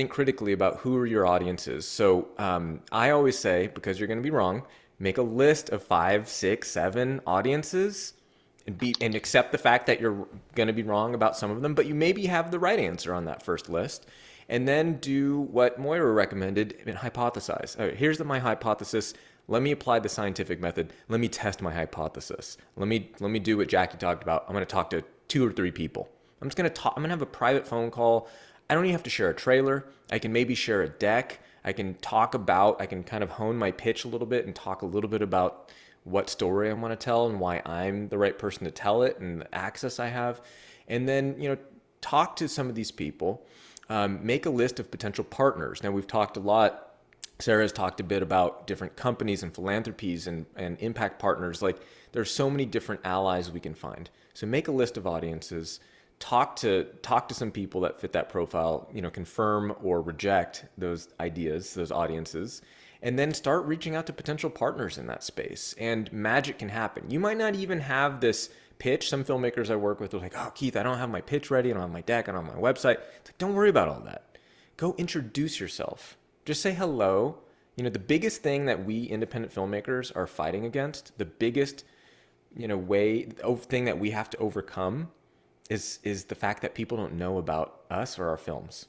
critically about who are your audiences. So I always say, because you're going to be wrong, make a list of 5, 6, 7 audiences and accept the fact that you're going to be wrong about some of them, but you maybe have the right answer on that first list. And then do what Moira recommended and hypothesize. All right, here's my hypothesis. Let me apply the scientific method. Let me test my hypothesis. Let me do what Jackie talked about. I'm going to talk to 2 or 3 people. I'm going to have a private phone call. I don't even have to share a trailer. I can maybe share a deck. I can kind of hone my pitch a little bit and talk a little bit about what story I want to tell and why I'm the right person to tell it and the access I have. And then, talk to some of these people, make a list of potential partners. Now, we've talked a lot. Sarah's talked a bit about different companies and philanthropies and impact partners. Like, there's so many different allies we can find. So make a list of audiences, talk to some people that fit that profile, confirm or reject those ideas, those audiences, and then start reaching out to potential partners in that space. And magic can happen. You might not even have this pitch. Some filmmakers I work with are like, oh, Keith, I don't have my pitch ready. I don't have my deck. I don't have my website. It's like, don't worry about all that. Go introduce yourself. Just say hello. The biggest thing that we independent filmmakers are fighting against, the biggest, thing that we have to overcome is the fact that people don't know about us or our films.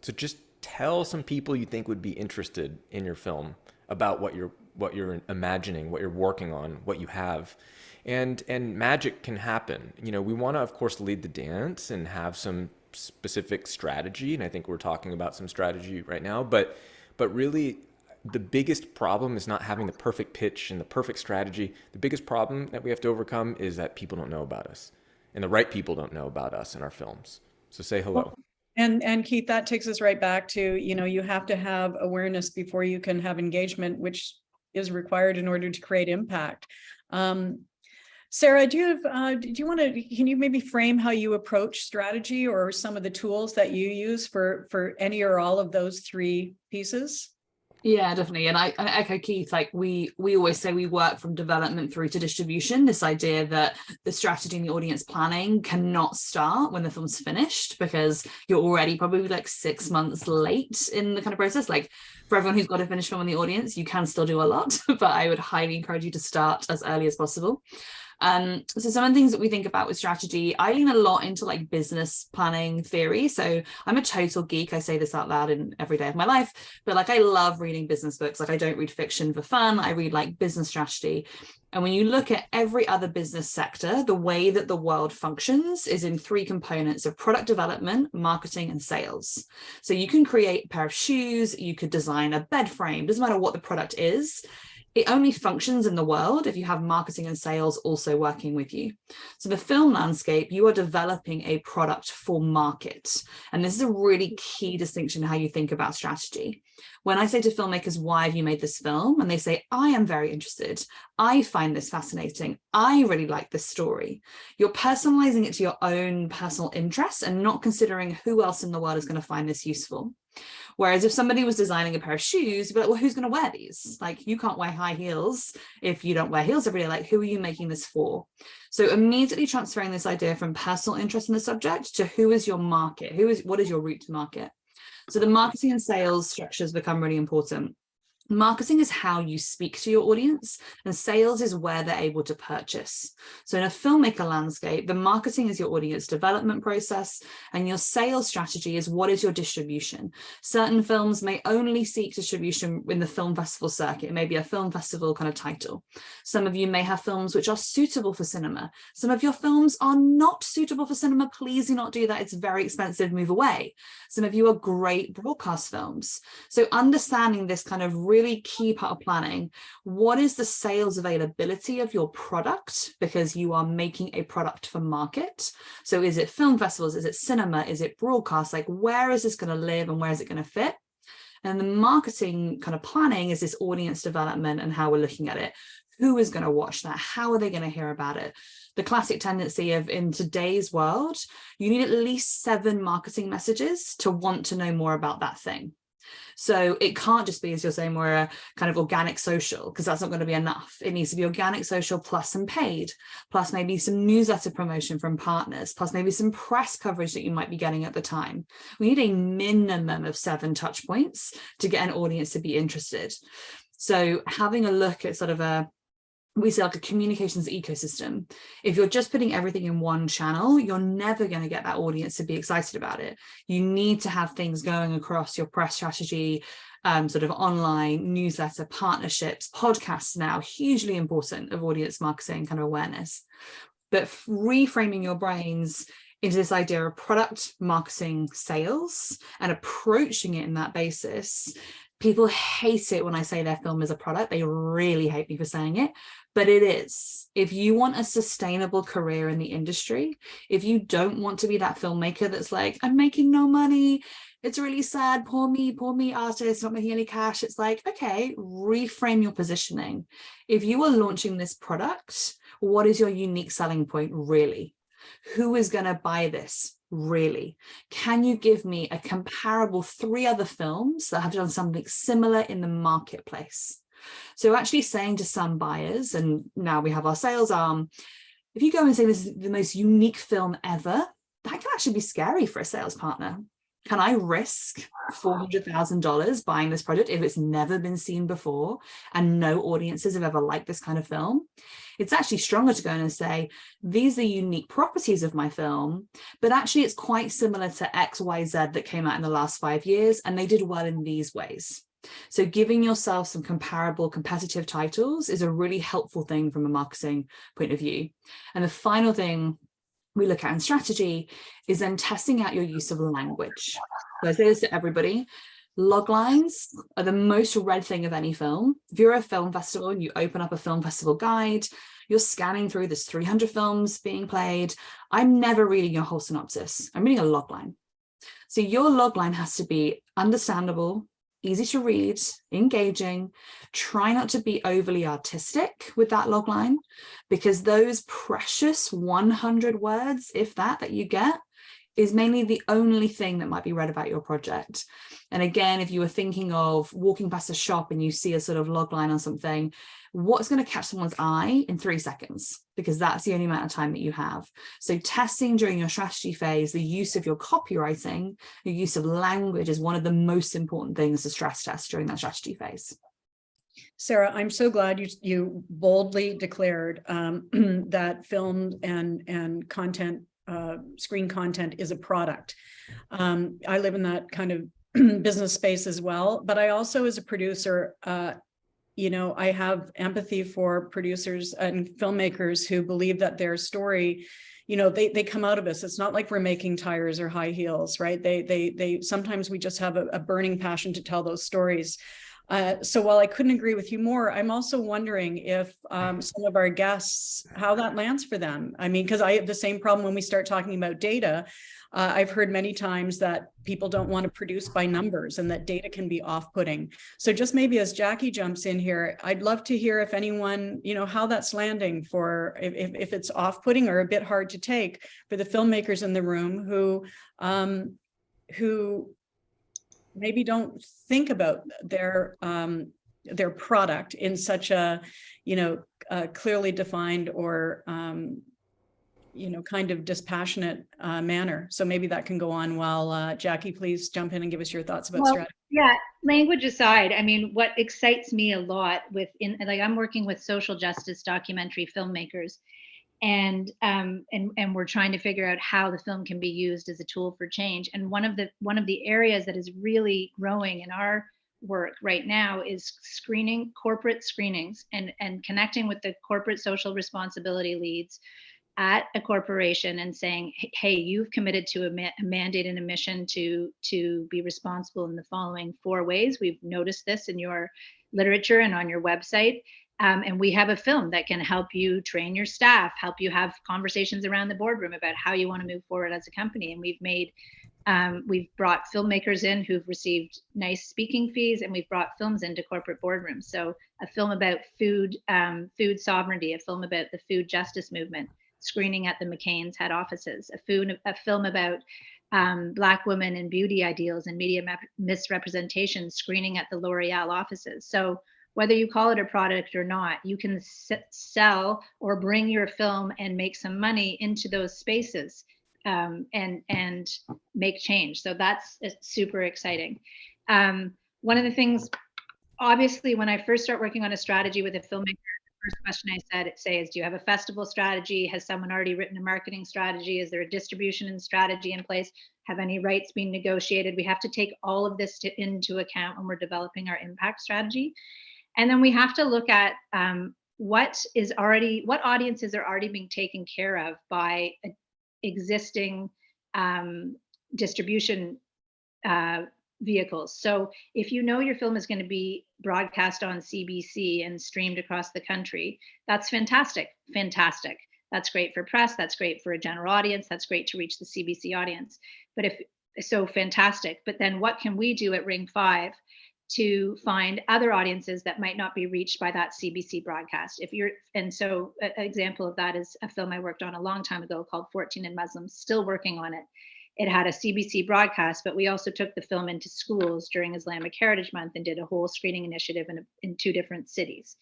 So just tell some people you think would be interested in your film about what you're imagining, what you're working on, what you have. And magic can happen. We want to, of course, lead the dance and have some specific strategy. And I think we're talking about some strategy right now. But really, the biggest problem is not having the perfect pitch and the perfect strategy. The biggest problem that we have to overcome is that people don't know about us. And the right people don't know about us and our films. So say hello. And Keith, that takes us right back to, you have to have awareness before you can have engagement, which is required in order to create impact. Sarah, can you maybe frame how you approach strategy or some of the tools that you use for any or all of those three pieces? Yeah, definitely. And I echo Keith, like we always say we work from development through to distribution, this idea that the strategy and the audience planning cannot start when the film's finished, because you're already probably like 6 months late in the kind of process. Like for everyone who's got a finished film in the audience, you can still do a lot, but I would highly encourage you to start as early as possible. So some of the things that we think about with strategy, I lean a lot into like business planning theory. So I'm a total geek. I say this out loud in every day of my life, but like I love reading business books. Like I don't read fiction for fun. I read like business strategy. And when you look at every other business sector, the way that the world functions is in three components of product development, marketing, and sales. So you can create a pair of shoes, you could design a bed frame, doesn't matter what the product is. It only functions in the world if you have marketing and sales also working with you. So the film landscape, you are developing a product for market. And this is a really key distinction in how you think about strategy. When I say to filmmakers, why have you made this film? And they say, I am very interested. I find this fascinating. I really like this story. You're personalizing it to your own personal interests and not considering who else in the world is going to find this useful. Whereas if somebody was designing a pair of shoes, you'd be like, well, who's going to wear these? Like, you can't wear high heels if you don't wear heels every day. Like, who are you making this for? So immediately transferring this idea from personal interest in the subject to who is your market? What is your route to market? So the marketing and sales structures become really important. Marketing is how you speak to your audience, and sales is where they're able to purchase. So in a filmmaker landscape, the marketing is your audience development process, and your sales strategy is what is your distribution. Certain films may only seek distribution in the film festival circuit. It may be a film festival kind of title. Some of you may have films which are suitable for cinema. Some of your films are not suitable for cinema. Please do not do that. It's very expensive. Move away. Some of you are great broadcast films. So understanding this kind of really key part of planning, what is the sales availability of your product, because you are making a product for market. So is it film festivals, is it cinema, is it broadcast? Like, where is this going to live and where is it going to fit? And the marketing kind of planning is this audience development and how we're looking at it. Who is going to watch that? How are they going to hear about it? The classic tendency of, in today's world, you need at least 7 marketing messages to want to know more about that thing. So it can't just be, as you're saying, we're a kind of organic social, because that's not going to be enough. It needs to be organic social plus some paid, plus maybe some newsletter promotion from partners, plus maybe some press coverage that you might be getting at the time. We need a minimum of 7 touch points to get an audience to be interested. So having a look at sort of we say like a communications ecosystem. If you're just putting everything in one channel, you're never going to get that audience to be excited about it. You need to have things going across your press strategy, sort of online newsletter, partnerships, podcasts now, hugely important of audience marketing kind of awareness. But reframing your brains into this idea of product marketing sales and approaching it in that basis. People hate it when I say their film is a product. They really hate me for saying it, but it is. If you want a sustainable career in the industry, if you don't want to be that filmmaker that's like, I'm making no money, it's really sad, poor me artist, not making any cash. It's like, okay, reframe your positioning. If you are launching this product, what is your unique selling point really? Who is going to buy this? Really? Can you give me a comparable 3 other films that have done something similar in the marketplace? So actually saying to some buyers, and now we have our sales arm, if you go and say this is the most unique film ever, that can actually be scary for a sales partner. Can I risk $400,000 buying this project if it's never been seen before and no audiences have ever liked this kind of film? It's actually stronger to go in and say, these are unique properties of my film, but actually it's quite similar to X, Y, Z that came out in the last 5 years, and they did well in these ways. So giving yourself some comparable competitive titles is a really helpful thing from a marketing point of view. And the final thing we look at in strategy is then testing out your use of language. So I say this to everybody. Log lines are the most read thing of any film. If you're a film festival and you open up a film festival guide, you're scanning through, there's 300 films being played. I'm never reading your whole synopsis. I'm reading a log line. So your logline has to be understandable, easy to read, engaging. Try not to be overly artistic with that logline, because those precious 100 words, if that you get, is mainly the only thing that might be read about your project. And again, if you were thinking of walking past a shop and you see a sort of logline on something, what's going to catch someone's eye in 3 seconds? Because that's the only amount of time that you have. So testing during your strategy phase, the use of your copywriting, the use of language is one of the most important things to stress test during that strategy phase. Sarah, I'm so glad you boldly declared that film and content, screen content, is a product. I live in that kind of business space as well, but I also, as a producer, I have empathy for producers and filmmakers who believe that their story, they come out of us. It's not like we're making tires or high heels, right? They sometimes we just have a burning passion to tell those stories. So while I couldn't agree with you more, I'm also wondering if some of our guests, how that lands for them. I mean, because I have the same problem when we start talking about data. I've heard many times that people don't want to produce by numbers and that data can be off-putting. So just maybe as Jackie jumps in here, I'd love to hear if anyone, how that's landing for, if it's off-putting or a bit hard to take for the filmmakers in the room who maybe don't think about their product in such a, clearly defined or, kind of dispassionate manner. So maybe that can go on while Jackie, please jump in and give us your thoughts about strategy. Yeah, language aside, I mean, what excites me a lot I'm working with social justice documentary filmmakers, and we're trying to figure out how the film can be used as a tool for change. And one of the areas that is really growing in our work right now is corporate screenings, and connecting with the corporate social responsibility leads at a corporation and saying, hey, you've committed to a mandate and a mission to be responsible in the following 4 ways. We've noticed this in your literature and on your website. And we have a film that can help you train your staff, help you have conversations around the boardroom about how you want to move forward as a company. And we've brought filmmakers in who've received nice speaking fees, and we've brought films into corporate boardrooms. So a film about food sovereignty, a film about the food justice movement, screening at the McCain's head offices, a film about Black women and beauty ideals and media misrepresentation, screening at the L'Oreal offices. So whether you call it a product or not, you can sell or bring your film and make some money into those spaces and make change. So that's super exciting. One of the things, obviously, when I first start working on a strategy with a filmmaker, the first question I say is, do you have a festival strategy? Has someone already written a marketing strategy? Is there a distribution and strategy in place? Have any rights been negotiated? We have to take all of this into account when we're developing our impact strategy. And then we have to look at what audiences are already being taken care of by existing distribution vehicles. So if you know your film is going to be broadcast on CBC and streamed across the country, that's fantastic. That's great for press. That's great for a general audience. That's great to reach the CBC audience. Fantastic. But then what can we do at Ring 5 to find other audiences that might not be reached by that CBC broadcast? An example of that is a film I worked on a long time ago called 14 and Muslims, still working on it. It had a CBC broadcast, but we also took the film into schools during Islamic Heritage Month and did a whole screening initiative in 2 different cities.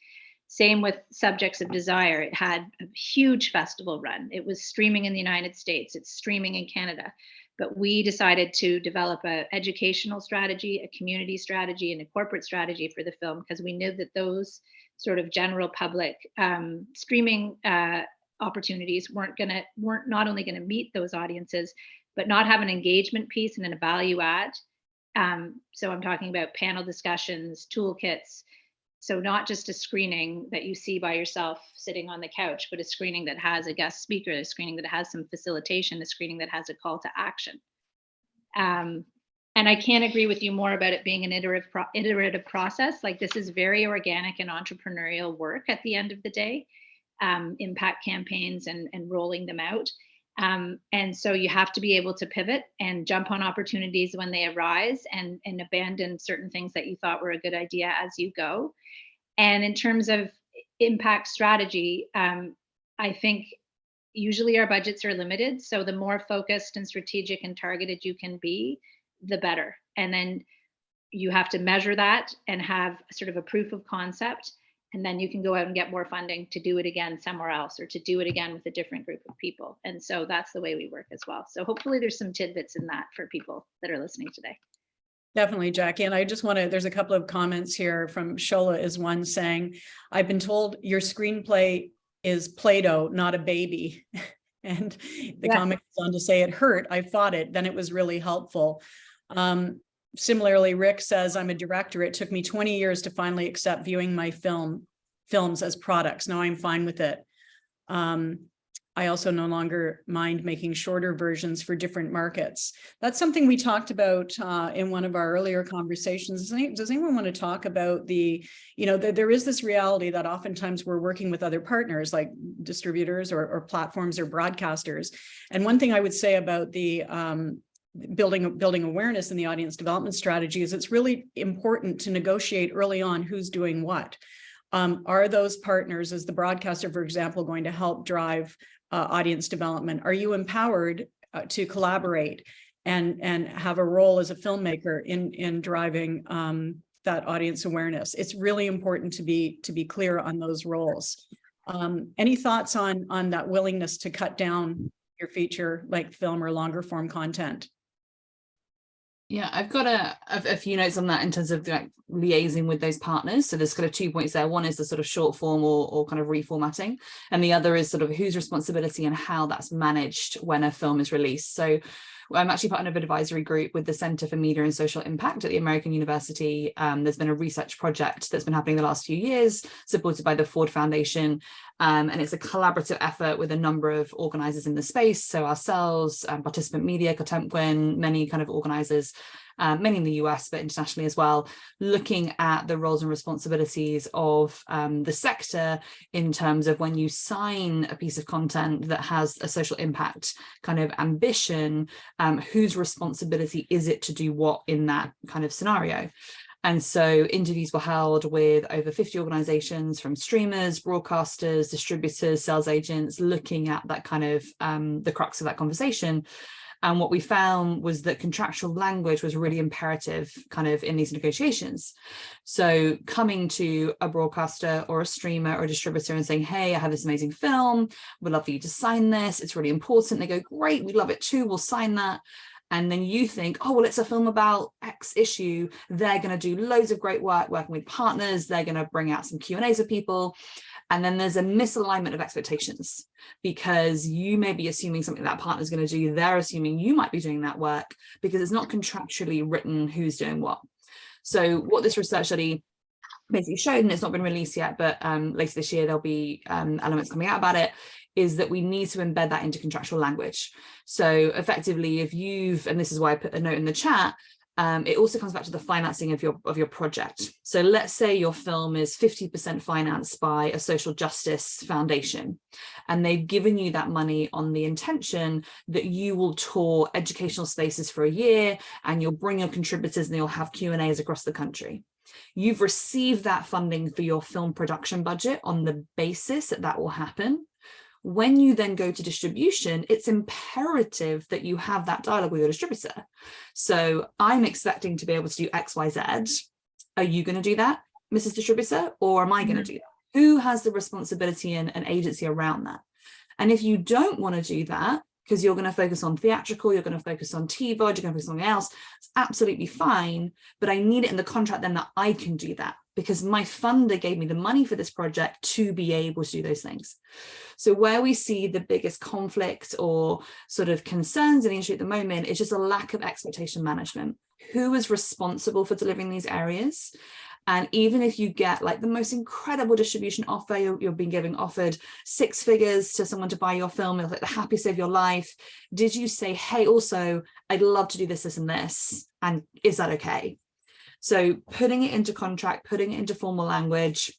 Same with Subjects of Desire. It had a huge festival run. It was streaming in the United States. It's streaming in Canada. But we decided to develop an educational strategy, a community strategy, and a corporate strategy for the film, because we knew that those sort of general public streaming opportunities weren't not only going to meet those audiences, but not have an engagement piece and a value add. So I'm talking about panel discussions, toolkits. So not just a screening that you see by yourself sitting on the couch, but a screening that has a guest speaker, a screening that has some facilitation, a screening that has a call to action. And I can't agree with you more about it being an iterative process. Like, this is very organic and entrepreneurial work at the end of the day, impact campaigns and rolling them out. And so you have to be able to pivot and jump on opportunities when they arise, and abandon certain things that you thought were a good idea as you go. And in terms of impact strategy, I think usually our budgets are limited. So the more focused and strategic and targeted you can be, the better. And then you have to measure that and have sort of a proof of concept. And then you can go out and get more funding to do it again somewhere else, or to do it again with a different group of people. And so that's the way we work as well. So hopefully there's some tidbits in that for people that are listening today. Definitely, Jackie. And I just want to, there's a couple of comments here from Shola is one saying, I've been told your screenplay is Play-Doh, not a baby. And the comment goes on to say it hurt. I fought it. Then it was really helpful. Similarly, Rick says, I'm a director. It took me 20 years to finally accept viewing my films as products. Now I'm fine with it. I also no longer mind making shorter versions for different markets. That's something we talked about in one of our earlier conversations. Does anyone want to talk about there is this reality that oftentimes we're working with other partners like distributors or platforms or broadcasters. And one thing I would say about the building awareness in the audience development strategy is it's really important to negotiate early on who's doing what. Are those partners, as the broadcaster, for example, going to help drive audience development? Are you empowered to collaborate and have a role as a filmmaker in driving that audience awareness? It's really important to be clear on those roles. Any thoughts on that willingness to cut down your feature like film or longer form content? Yeah, I've got a few notes on that in terms of liaising with those partners. So there's kind of 2 points there. One is the sort of short form or kind of reformatting. And the other is sort of whose responsibility and how that's managed when a film is released. So I'm actually part of an advisory group with the Center for Media and Social Impact at the American University. There's been a research project that's been happening the last few years, supported by the Ford Foundation. And it's a collaborative effort with a number of organizers in the space. So ourselves, Participant Media, Cotemquin, many kind of organizers, many in the US, but internationally as well, looking at the roles and responsibilities of the sector in terms of when you sign a piece of content that has a social impact kind of ambition, whose responsibility is it to do what in that kind of scenario? And so interviews were held with over 50 organizations, from streamers, broadcasters, distributors, sales agents, looking at that kind of the crux of that conversation. And what we found was that contractual language was really imperative kind of in these negotiations. So coming to a broadcaster or a streamer or a distributor and saying, hey, I have this amazing film, we'd love for you to sign this, it's really important. They go, great, we'd love it too, we'll sign that. And then you think, oh, well, it's a film about X issue. They're going to do loads of great work working with partners. They're going to bring out some Q&As with people. And then there's a misalignment of expectations, because you may be assuming something that partner is going to do. They're assuming you might be doing that work because it's not contractually written who's doing what. So what this research study basically showed, and it's not been released yet, but later this year, there'll be elements coming out about it, is that we need to embed that into contractual language. So effectively, if you've, and this is why I put a note in the chat, it also comes back to the financing of your project. So let's say your film is 50% financed by a social justice foundation, and they've given you that money on the intention that you will tour educational spaces for a year, and you'll bring your contributors and you'll have Q&As across the country. You've received that funding for your film production budget on the basis that that will happen. When you then go to distribution, it's imperative that you have that dialogue with your distributor. So I'm expecting to be able to do X, Y, Z. Are you going to do that, Mrs. Distributor, or am I going to do that? Who has the responsibility and agency around that? And if you don't want to do that, because you're going to focus on theatrical, you're going to focus on TVOD, you're going to focus on something else, it's absolutely fine. But I need it in the contract then that I can do that, because my funder gave me the money for this project to be able to do those things. So where we see the biggest conflict or sort of concerns in the industry at the moment is just a lack of expectation management. Who is responsible for delivering these areas? And even if you get like the most incredible distribution offer, you're being offered 6 figures to someone to buy your film, it's like the happiest day of your life. Did you say, hey, also, I'd love to do this, this, and this, and is that okay? So putting it into contract, putting it into formal language,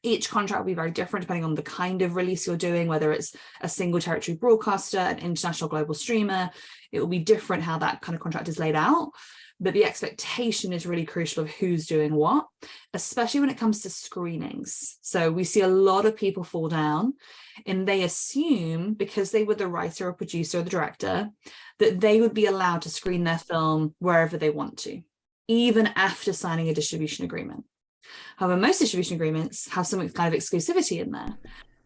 Each contract will be very different depending on the kind of release you're doing, whether it's a single territory broadcaster, an international global streamer. It will be different how that kind of contract is laid out. But the expectation is really crucial of who's doing what, especially when it comes to screenings. So we see a lot of people fall down and they assume because they were the writer or producer or the director that they would be allowed to screen their film wherever they want to, even after signing a distribution agreement. However, most distribution agreements have some kind of exclusivity in there.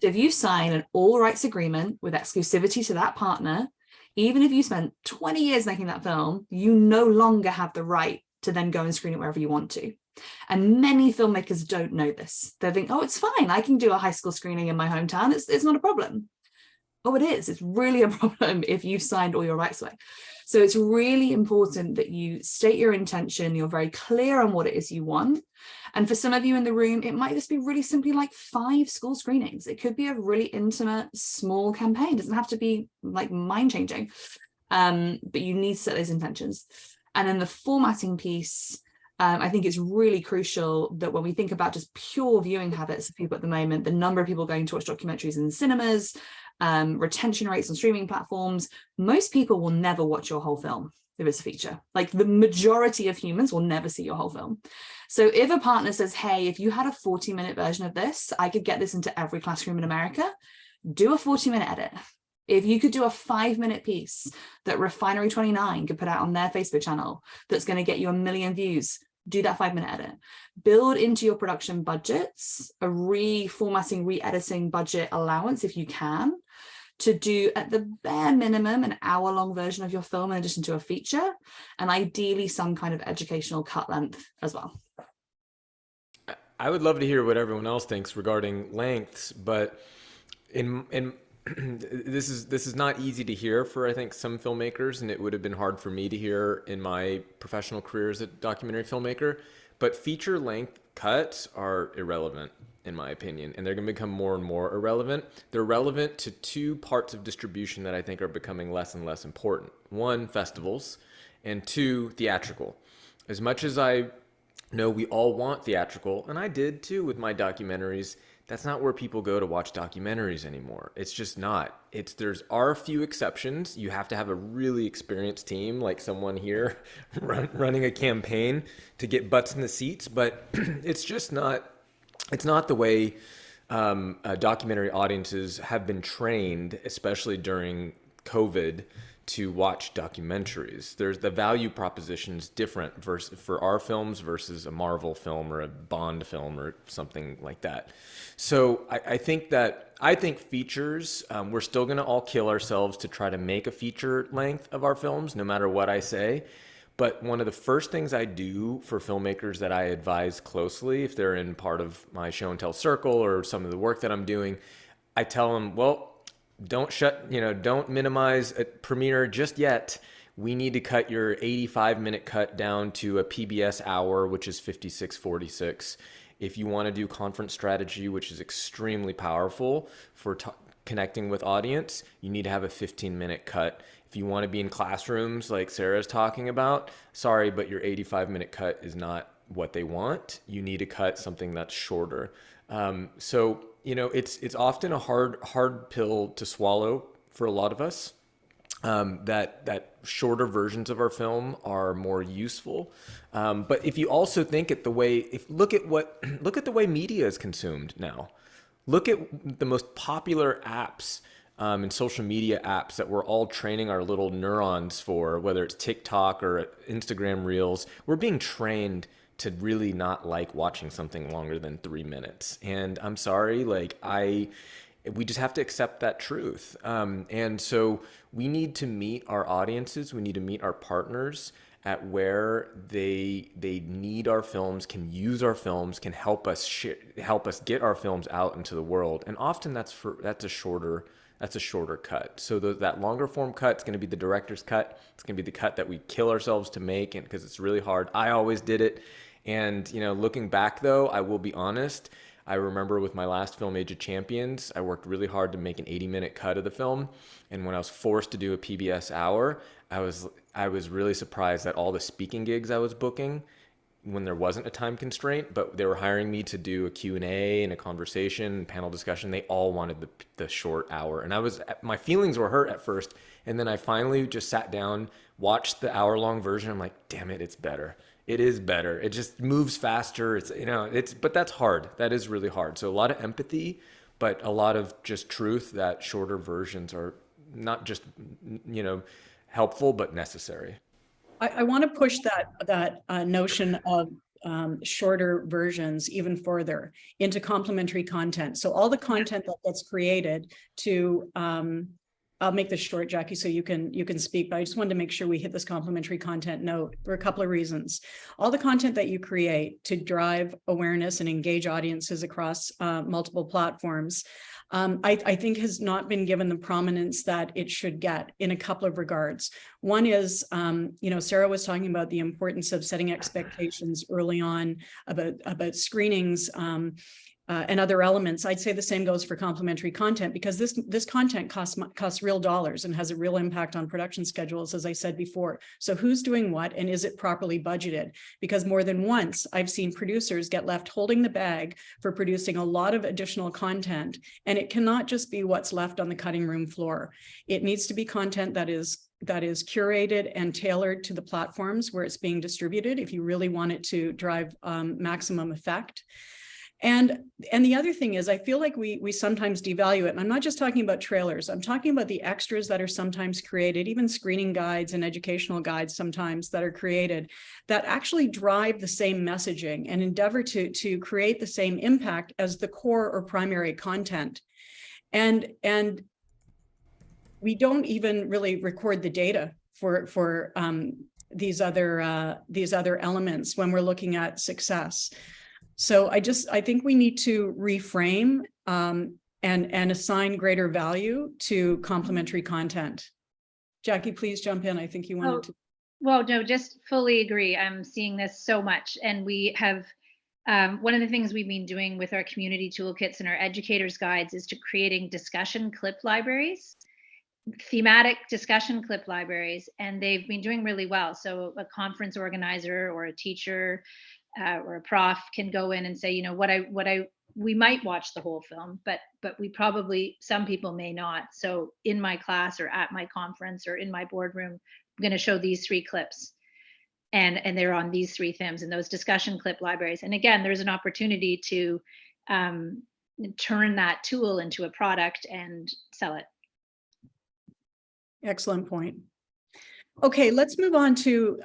So if you sign an all rights agreement with exclusivity to that partner, even if you spent 20 years making that film, you no longer have the right to then go and screen it wherever you want to. And many filmmakers don't know this. They think, oh, it's fine. I can do a high school screening in my hometown. It's not a problem. Oh, it is. It's really a problem if you've signed all your rights away. So it's really important that you state your intention. You're very clear on what it is you want. And for some of you in the room, it might just be really simply like 5 school screenings. It could be a really intimate, small campaign. It doesn't have to be like mind-changing, but you need to set those intentions. And then the formatting piece, I think it's really crucial that when we think about just pure viewing habits of people at the moment, the number of people going to watch documentaries in cinemas, retention rates on streaming platforms, most people will never watch your whole film if it's a feature. Like the majority of humans will never see your whole film. So if a partner says, hey, if you had a 40-minute version of this, I could get this into every classroom in America, do a 40-minute edit. If you could do a 5-minute piece that Refinery 29 could put out on their Facebook channel that's going to get you 1 million views, do that 5-minute edit. Build into your production budgets a reformatting, re-editing budget allowance if you can, to do at the bare minimum an hour-long version of your film in addition to a feature, and ideally some kind of educational cut length as well. I would love to hear what everyone else thinks regarding lengths, but in this is not easy to hear for, I think, some filmmakers, and it would have been hard for me to hear in my professional career as a documentary filmmaker. But feature length cuts are irrelevant, in my opinion, and they're going to become more and more irrelevant. They're relevant to 2 parts of distribution that I think are becoming less and less important. 1, festivals, and 2, theatrical. As much as I know we all want theatrical, and I did too with my documentaries, that's not where people go to watch documentaries anymore. It's just not. There's a few exceptions. You have to have a really experienced team, like someone here running a campaign to get butts in the seats, but it's just not. It's not the way documentary audiences have been trained, especially during COVID, to watch documentaries. There's the value propositions different for our films versus a Marvel film or a Bond film or something like that. So I think features, we're still going to all kill ourselves to try to make a feature length of our films, no matter what I say. But one of the first things I do for filmmakers that I advise closely, if they're in part of my show and tell circle or some of the work that I'm doing, I tell them, well, don't minimize a premiere just yet. We need to cut your 85-minute cut down to a PBS hour, which is 56:46. If you want to do conference strategy, which is extremely powerful for connecting with audience, you need to have a 15-minute cut. If you want to be in classrooms like Sarah's talking about, sorry, but your 85-minute cut is not what they want. You need to cut something that's shorter. So it's often a hard pill to swallow for a lot of us. That shorter versions of our film are more useful. But if you also think at look at the way media is consumed now. Look at the most popular apps and social media apps that we're all training our little neurons for, whether it's TikTok or Instagram Reels. We're being trained to really not like watching something longer than 3 minutes. And I'm sorry, we just have to accept that truth. And so we need to meet our audiences. We need to meet our partners at where they need our films, can use our films, can help us get our films out into the world. And often that's a shorter cut. So that longer form cut is going to be the director's cut. It's going to be the cut that we kill ourselves to make, and because it's really hard. I always did it. And looking back though, I will be honest, I remember with my last film, Age of Champions, I worked really hard to make an 80-minute cut of the film. And when I was forced to do a PBS hour, I was really surprised that all the speaking gigs I was booking when there wasn't a time constraint, but they were hiring me to do a Q&A and a conversation and panel discussion. They all wanted the short hour. And my feelings were hurt at first. And then I finally just sat down, watched the hour-long version. I'm like, damn it, it's better. It is better. It just moves faster. But that's hard. That is really hard. So a lot of empathy, but a lot of just truth that shorter versions are not just, helpful, but necessary. I want to push that notion of shorter versions even further into complementary content. So all the content that gets created to, I'll make this short, Jackie, so you can speak, but I just wanted to make sure we hit this complementary content note for a couple of reasons. All the content that you create to drive awareness and engage audiences across multiple platforms, I think has not been given the prominence that it should get in a couple of regards. One is, Sarah was talking about the importance of setting expectations early on about screenings and other elements. I'd say the same goes for complementary content, because this content costs real dollars and has a real impact on production schedules, as I said before. So who's doing what, and is it properly budgeted? Because more than once, I've seen producers get left holding the bag for producing a lot of additional content, and it cannot just be what's left on the cutting room floor. It needs to be content that is curated and tailored to the platforms where it's being distributed, if you really want it to drive maximum effect. And the other thing is, I feel like we sometimes devalue it. And I'm not just talking about trailers. I'm talking about the extras that are sometimes created, even screening guides and educational guides sometimes that are created, that actually drive the same messaging and endeavor to create the same impact as the core or primary content. And we don't even really record the data for these other elements when we're looking at success. So I think we need to reframe and assign greater value to complementary content. Jackie, please jump in. I think you wanted to. Well, no, just fully agree. I'm seeing this so much. And we have, one of the things we've been doing with our community toolkits and our educators guides is to creating discussion clip libraries, thematic discussion clip libraries, and they've been doing really well. So a conference organizer or a teacher or a prof can go in and say, we might watch the whole film, but we probably, some people may not. So in my class or at my conference or in my boardroom, I'm going to show these 3 clips, and they're on these 3 themes and those discussion clip libraries. And again, there's an opportunity to turn that tool into a product and sell it. Excellent point. Okay, let's move on to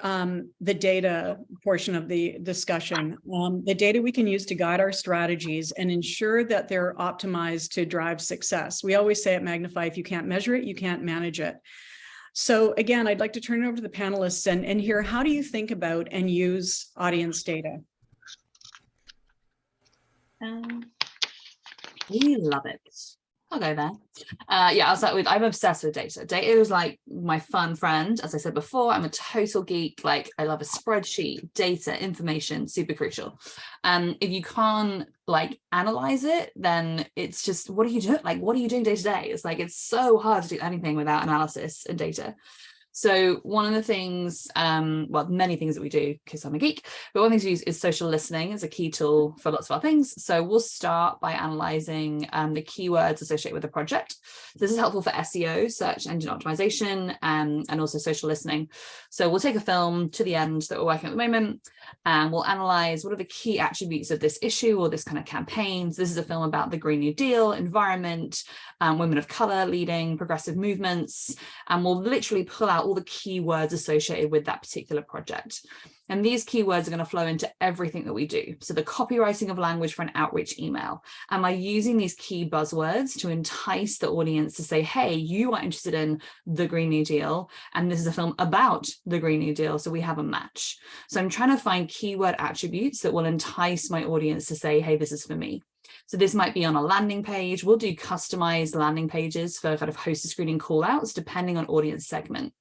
the data portion of the discussion. The data we can use to guide our strategies and ensure that they're optimized to drive success. We always say at Magnify, if you can't measure it, you can't manage it. So again, I'd like to turn it over to the panelists and hear, how do you think about and use audience data? We love it. I'll go there. I'll start with, I'm obsessed with data. Data is like my fun friend. As I said before, I'm a total geek. Like, I love a spreadsheet, data, information, super crucial. If you can't analyze it, then it's just, what are you doing? What are you doing day to day? It's it's so hard to do anything without analysis and data. So one of the things, many things that we do, because I'm a geek, but one of the things we use is social listening as a key tool for lots of our things. So we'll start by analyzing the keywords associated with the project. This is helpful for SEO, search engine optimization, and also social listening. So we'll take a film to the end that we're working at the moment, and we'll analyze what are the key attributes of this issue or this kind of campaign. So this is a film about the Green New Deal, environment, women of color leading progressive movements, and we'll literally pull out all the keywords associated with that particular project. And these keywords are going to flow into everything that we do. So the copywriting of language for an outreach email. Am I using these key buzzwords to entice the audience to say, hey, you are interested in the Green New Deal, and this is a film about the Green New Deal, so we have a match. So I'm trying to find keyword attributes that will entice my audience to say, hey, this is for me. So this might be on a landing page. We'll do customized landing pages for kind of host screening call outs, depending on audience segment.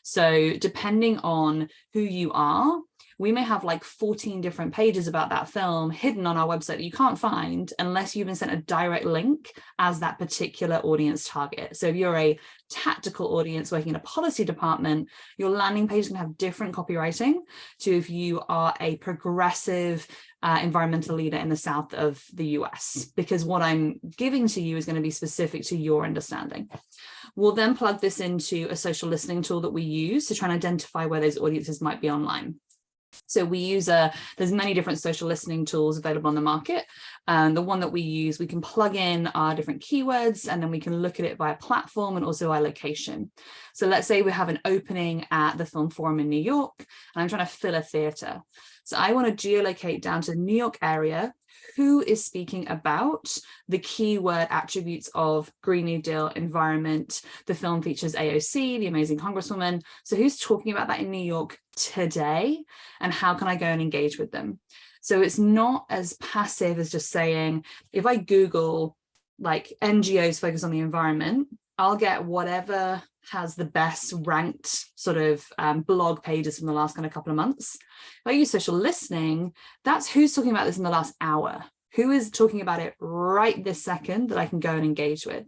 So depending on who you are, we may have like 14 different pages about that film hidden on our website that you can't find unless you've been sent a direct link as that particular audience target. So if you're a tactical audience working in a policy department, your landing page is going to have different copywriting to if you are a progressive environmental leader in the south of the US, because what I'm giving to you is going to be specific to your understanding. We'll then plug this into a social listening tool that we use to try and identify where those audiences might be online. So we use there's many different social listening tools available on the market. The one that we use, we can plug in our different keywords, and then we can look at it via platform and also our location. So let's say we have an opening at the Film Forum in New York, and I'm trying to fill a theater. So I want to geolocate down to the New York area. Who is speaking about the keyword attributes of Green New Deal, environment? The film features AOC, the amazing Congresswoman. So who's talking about that in New York today? And how can I go and engage with them? So it's not as passive as just saying, if I Google like NGOs focus on the environment, I'll get whatever has the best ranked sort of blog pages from the last kind of couple of months. If I use social listening, that's who's talking about this in the last hour. Who is talking about it right this second that I can go and engage with?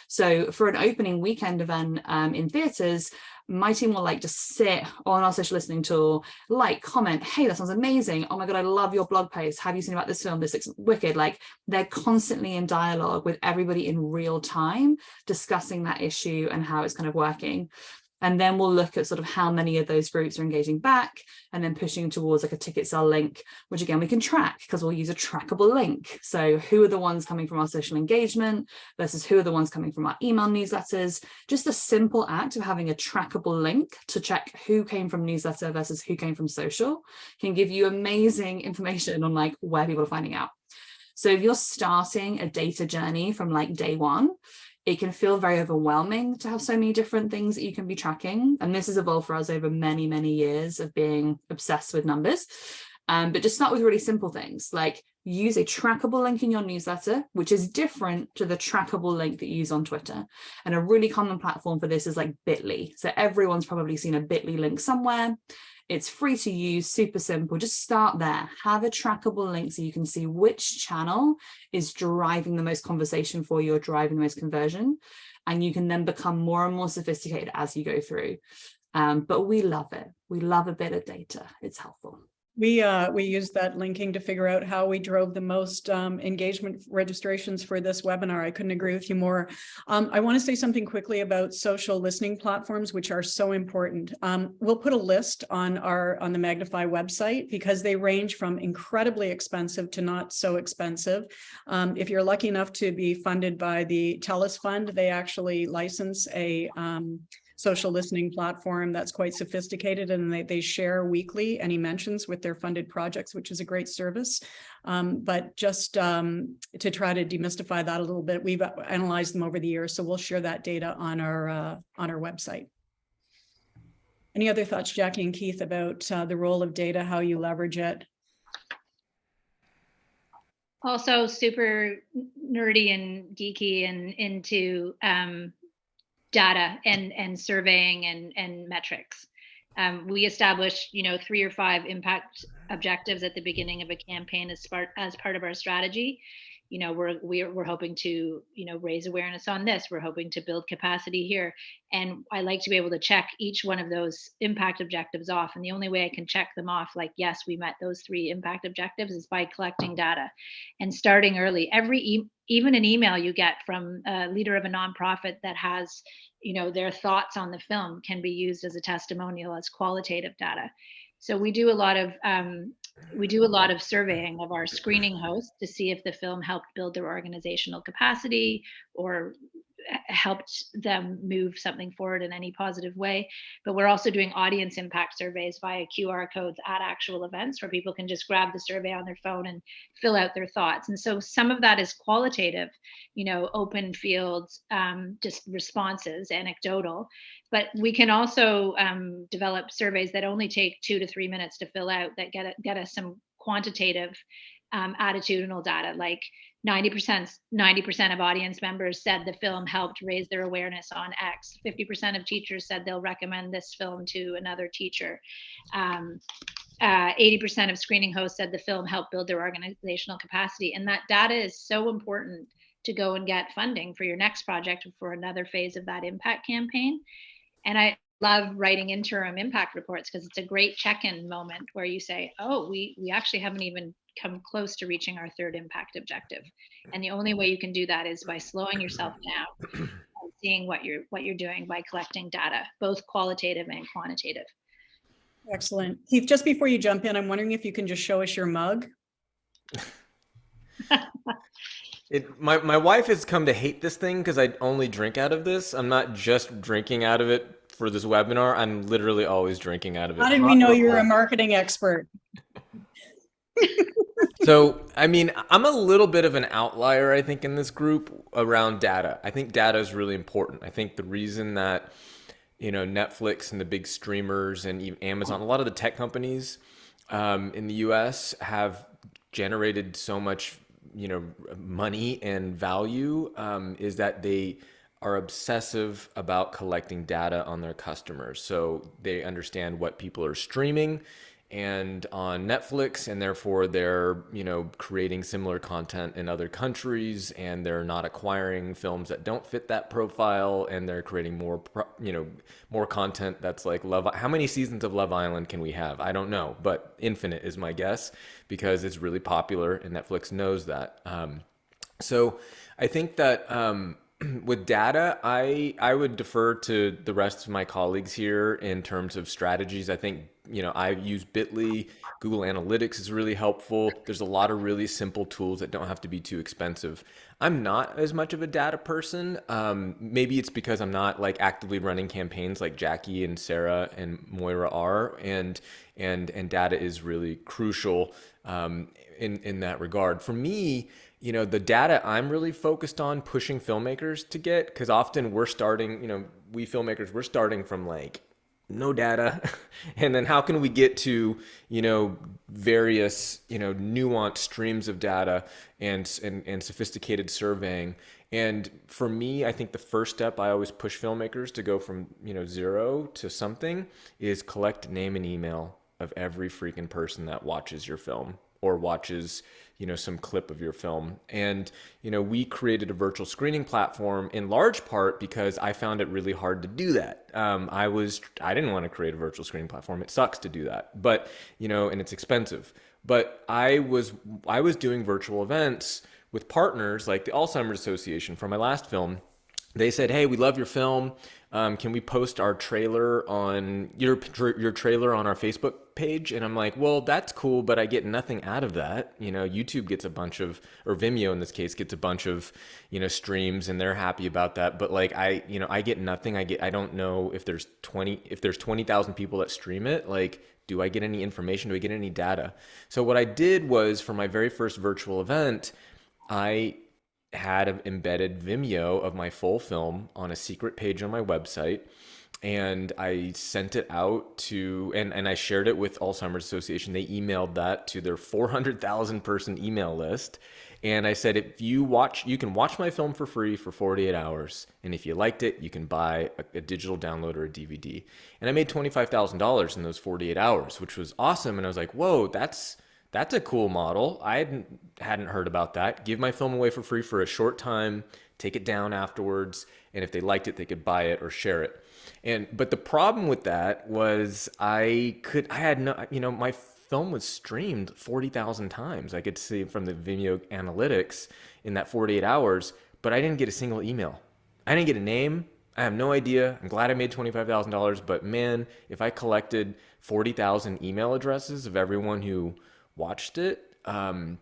So for an opening weekend event in theaters, my team will like just sit on our social listening tool, like, comment, hey, that sounds amazing. Oh my God, I love your blog post. Have you seen about this film? This looks wicked. Like, they're constantly in dialogue with everybody in real time, discussing that issue and how it's kind of working. And then we'll look at sort of how many of those groups are engaging back and then pushing towards like a ticket sell link, which again, we can track because we'll use a trackable link. So who are the ones coming from our social engagement versus who are the ones coming from our email newsletters? Just a simple act of having a trackable link to check who came from newsletter versus who came from social can give you amazing information on like where people are finding out. So if you're starting a data journey from like day one, it can feel very overwhelming to have so many different things that you can be tracking. And this has evolved for us over many, many years of being obsessed with numbers. But just start with really simple things, like use a trackable link in your newsletter, which is different to the trackable link that you use on Twitter. And a really common platform for this is like Bitly. So everyone's probably seen a Bitly link somewhere. It's free to use, super simple. Just start there. Have a trackable link so you can see which channel is driving the most conversation for you or driving the most conversion. And you can then become more and more sophisticated as you go through. But we love it. We love a bit of data. It's helpful. We used that linking to figure out how we drove the most engagement registrations for this webinar. I couldn't agree with you more. I want to say something quickly about social listening platforms, which are so important. We'll put a list on the Magnify website because they range from incredibly expensive to not so expensive. If you're lucky enough to be funded by the TELUS Fund, they actually license a social listening platform that's quite sophisticated, and they share weekly any mentions with their funded projects, which is a great service. But just to try to demystify that a little bit, we've analyzed them over the years, so we'll share that data on our website. Any other thoughts, Jackie and Keith, about the role of data, how you leverage it? Also super nerdy and geeky and into data and surveying and metrics. We established, 3 or 5 impact objectives at the beginning of a campaign as part of our strategy. We're hoping to, raise awareness on this. We're hoping to build capacity here. And I like to be able to check each one of those impact objectives off. And the only way I can check them off, like, yes, we met those 3 impact objectives, is by collecting data and starting early. Even an email you get from a leader of a nonprofit that has, their thoughts on the film can be used as a testimonial, as qualitative data. So we do a lot of surveying of our screening hosts to see if the film helped build their organizational capacity or helped them move something forward in any positive way. But we're also doing audience impact surveys via QR codes at actual events where people can just grab the survey on their phone and fill out their thoughts. And so some of that is qualitative, open fields, just responses, anecdotal. But we can also develop surveys that only take 2 to 3 minutes to fill out, that get us some quantitative attitudinal data, like 90% of audience members said the film helped raise their awareness on X. 50% of teachers said they'll recommend this film to another teacher. 80% of screening hosts said the film helped build their organizational capacity. And that data is so important to go and get funding for your next project or for another phase of that impact campaign. And I love writing interim impact reports because it's a great check-in moment where you say, oh, we actually haven't even come close to reaching our third impact objective. And the only way you can do that is by slowing yourself down and seeing what you're doing by collecting data, both qualitative and quantitative. Excellent. Keith, just before you jump in, I'm wondering if you can just show us your mug. My wife has come to hate this thing because I only drink out of this. I'm not just drinking out of it for this webinar. I'm literally always drinking out of it. How did we know you were a marketing expert? So, I mean, I'm a little bit of an outlier, I think, in this group around data. I think data is really important. I think the reason that, Netflix and the big streamers and even Amazon, a lot of the tech companies in the US have generated so much, money and value is that they are obsessive about collecting data on their customers. So they understand what people are streaming and on Netflix, and therefore they're, creating similar content in other countries, and they're not acquiring films that don't fit that profile, and they're creating more, more content that's like Love. How many seasons of Love Island can we have? I don't know, but infinite is my guess because it's really popular and Netflix knows that. So I think that with data, I would defer to the rest of my colleagues here in terms of strategies. I think, I use Bitly. Google Analytics is really helpful. There's a lot of really simple tools that don't have to be too expensive. I'm not as much of a data person. Maybe it's because I'm not like actively running campaigns like Jackie and Sarah and Moira are, and data is really crucial in that regard. For me, the data I'm really focused on pushing filmmakers to get, because often we're starting, we filmmakers, we're starting from like no data. And then how can we get to, various, nuanced streams of data and sophisticated surveying. And for me, I think the first step I always push filmmakers to go from, zero to something is collect name and email of every freaking person that watches your film or watches, some clip of your film. And, we created a virtual screening platform in large part because I found it really hard to do that. I didn't want to create a virtual screening platform. It sucks to do that, but, and it's expensive. But I was doing virtual events with partners like the Alzheimer's Association for my last film. They said, hey, we love your film. Can we post our trailer on your trailer on our Facebook page? And I'm like, well, that's cool, but I get nothing out of that. YouTube gets a bunch of, or Vimeo in this case, gets a bunch of, streams, and they're happy about that. But like I get nothing. I don't know if there's 20,000 people that stream it. Like, do I get any information? Do I get any data? So what I did was, for my very first virtual event, I had an embedded Vimeo of my full film on a secret page on my website, and I sent it out to, and I shared it with Alzheimer's Association. They emailed that to their 400,000 person email list. And I said, if you can watch my film for free for 48 hours. And if you liked it, you can buy a digital download or a DVD. And I made $25,000 in those 48 hours, which was awesome. And I was like, whoa, that's a cool model. I hadn't heard about that. Give my film away for free for a short time, take it down afterwards, and if they liked it, they could buy it or share it. But the problem with that was my film was streamed 40,000 times. I could see from the Vimeo analytics in that 48 hours, but I didn't get a single email. I didn't get a name. I have no idea. I'm glad I made $25,000, but man, if I collected 40,000 email addresses of everyone who watched it, I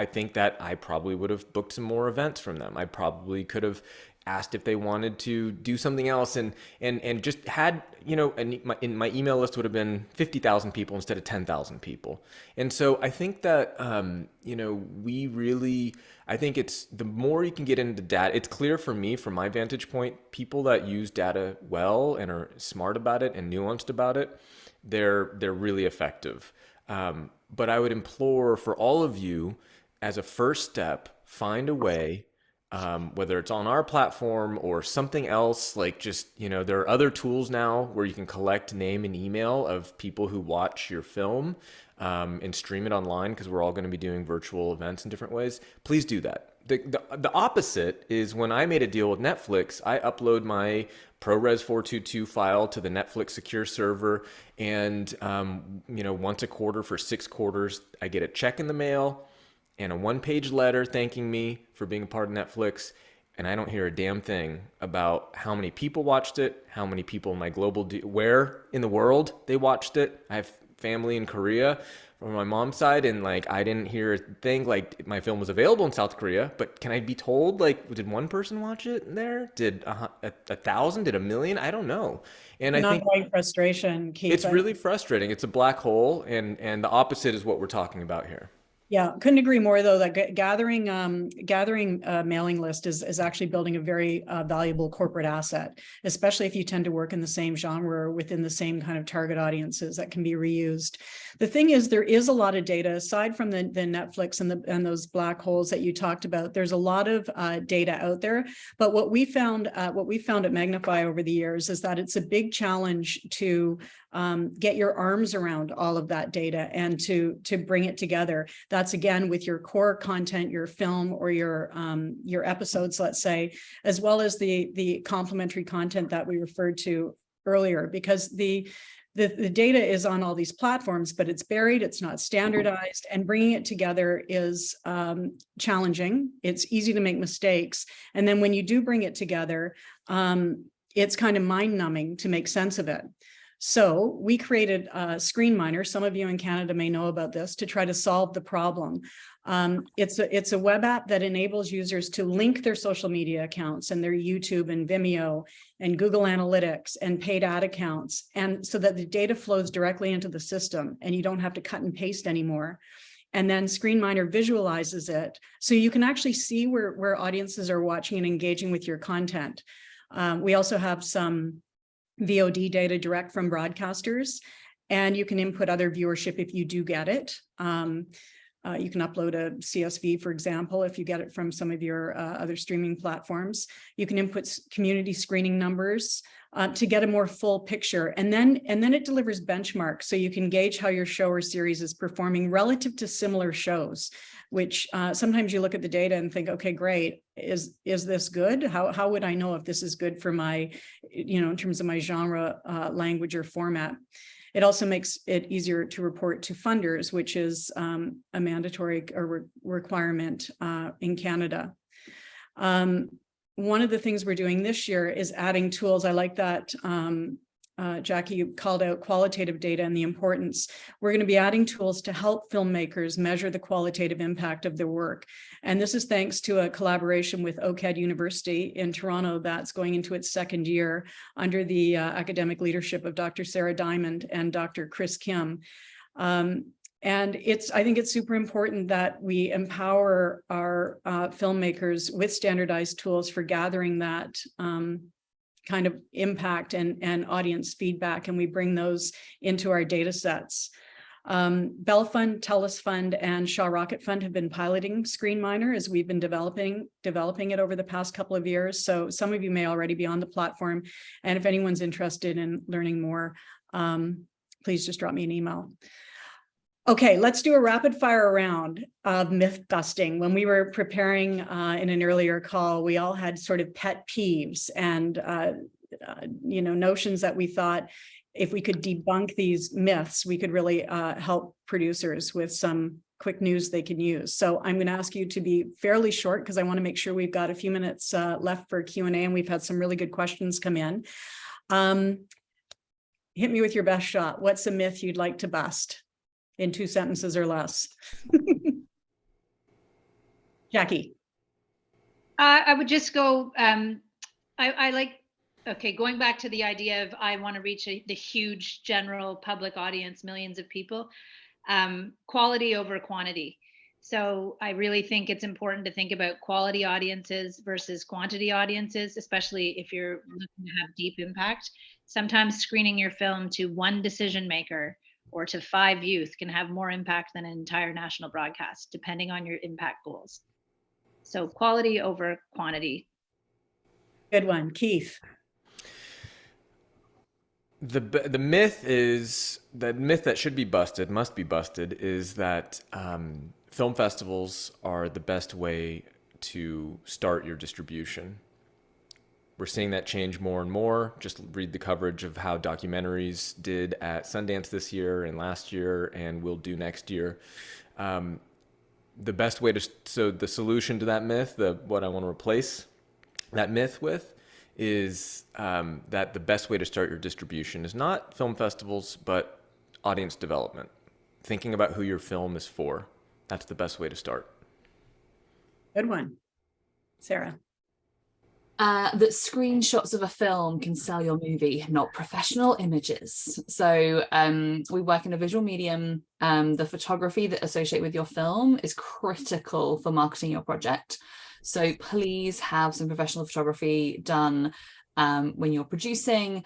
think that I probably would have booked some more events from them. I probably could have asked if they wanted to do something else, and just had, in my email list would have been 50,000 people instead of 10,000 people. And so I think that, I think it's, the more you can get into data, it's clear for me, from my vantage point, people that use data well and are smart about it and nuanced about it, they're really effective. But I would implore for all of you, as a first step, find a way whether it's on our platform or something else. Like, just, there are other tools now where you can collect name and email of people who watch your film, and stream it online, because we're all going to be doing virtual events in different ways. Please do that. The opposite is when I made a deal with Netflix, I upload my ProRes 422 file to the Netflix secure server, and once a quarter for 6 quarters, I get a check in the mail and a 1-page letter thanking me for being a part of Netflix. And I don't hear a damn thing about how many people watched it, how many people in my where in the world they watched it. I have family in Korea from my mom's side, and like, I didn't hear a thing. Like, my film was available in South Korea, but can I be told, like, did one person watch it there? Did 1,000? Did 1,000,000? I don't know. And I think Ongoing frustration, Keith. it's really frustrating. It's a black hole, and the opposite is what we're talking about here. Yeah, couldn't agree more, though, that gathering a mailing list is actually building a very valuable corporate asset, especially if you tend to work in the same genre or within the same kind of target audiences that can be reused. The thing is, there is a lot of data aside from the Netflix and those black holes that you talked about. There's a lot of data out there, but what we found at Magnify over the years is that it's a big challenge to get your arms around all of that data and to bring it together. That's again with your core content, your film or your episodes, let's say, as well as the complementary content that we referred to earlier, because the data is on all these platforms, but it's buried, it's not standardized, and bringing it together is challenging. It's easy to make mistakes. And then when you do bring it together, it's kind of mind-numbing to make sense of it. So we created ScreenMiner. Some of you in Canada may know about this, to try to solve the problem. It's a web app that enables users to link their social media accounts and their YouTube and Vimeo and Google Analytics and paid ad accounts, and so that the data flows directly into the system and you don't have to cut and paste anymore. And then ScreenMiner visualizes it, so you can actually see where audiences are watching and engaging with your content. We also have some VOD data direct from broadcasters, and you can input other viewership if you do get it. You can upload a CSV, for example, if you get it from some of your other streaming platforms. You can input community screening numbers to get a more full picture. And then it delivers benchmarks, so you can gauge how your show or series is performing relative to similar shows, which sometimes you look at the data and think, okay, great, is this good? How would I know if this is good for my, in terms of my genre, language or format? It also makes it easier to report to funders, which is a mandatory requirement in Canada. One of the things we're doing this year is adding tools. I like that, Jackie, you called out qualitative data and the importance. We're going to be adding tools to help filmmakers measure the qualitative impact of their work. And this is thanks to a collaboration with OCAD University in Toronto that's going into its 2nd year under the academic leadership of Dr. Sarah Diamond and Dr. Chris Kim. And I think it's super important that we empower our filmmakers with standardized tools for gathering that kind of impact and audience feedback, and we bring those into our data sets. Bell Fund, TELUS Fund, and Shaw Rocket Fund have been piloting ScreenMiner as we've been developing it over the past couple of years. So some of you may already be on the platform, and if anyone's interested in learning more, please just drop me an email. Okay, let's do a rapid fire round of myth busting. When we were preparing in an earlier call, we all had sort of pet peeves and notions that we thought if we could debunk these myths, we could really help producers with some quick news they can use. So I'm going to ask you to be fairly short, because I want to make sure we've got a few minutes left for Q&A, and we've had some really good questions come in. Hit me with your best shot. What's a myth you'd like to bust in 2 sentences or less? Jackie. I would just go, I like, okay, going back to the idea of I want to reach the huge general public audience, millions of people, quality over quantity. So I really think it's important to think about quality audiences versus quantity audiences, especially if you're looking to have deep impact. Sometimes screening your film to 1 decision maker or to 5 youth can have more impact than an entire national broadcast, depending on your impact goals. So quality over quantity. Good one, Keith. The myth is the myth that should be busted, must be busted, is that film festivals are the best way to start your distribution. We're seeing that change more and more. Just read the coverage of how documentaries did at Sundance this year and last year and will do next year. The best way so the solution to that myth, what I want to replace that myth with, is that the best way to start your distribution is not film festivals, but audience development. Thinking about who your film is for. That's the best way to start. Good one. Sarah. That screenshots of a film can sell your movie, not professional images. So we work in a visual medium. The photography that associate with your film is critical for marketing your project. So please have some professional photography done when you're producing.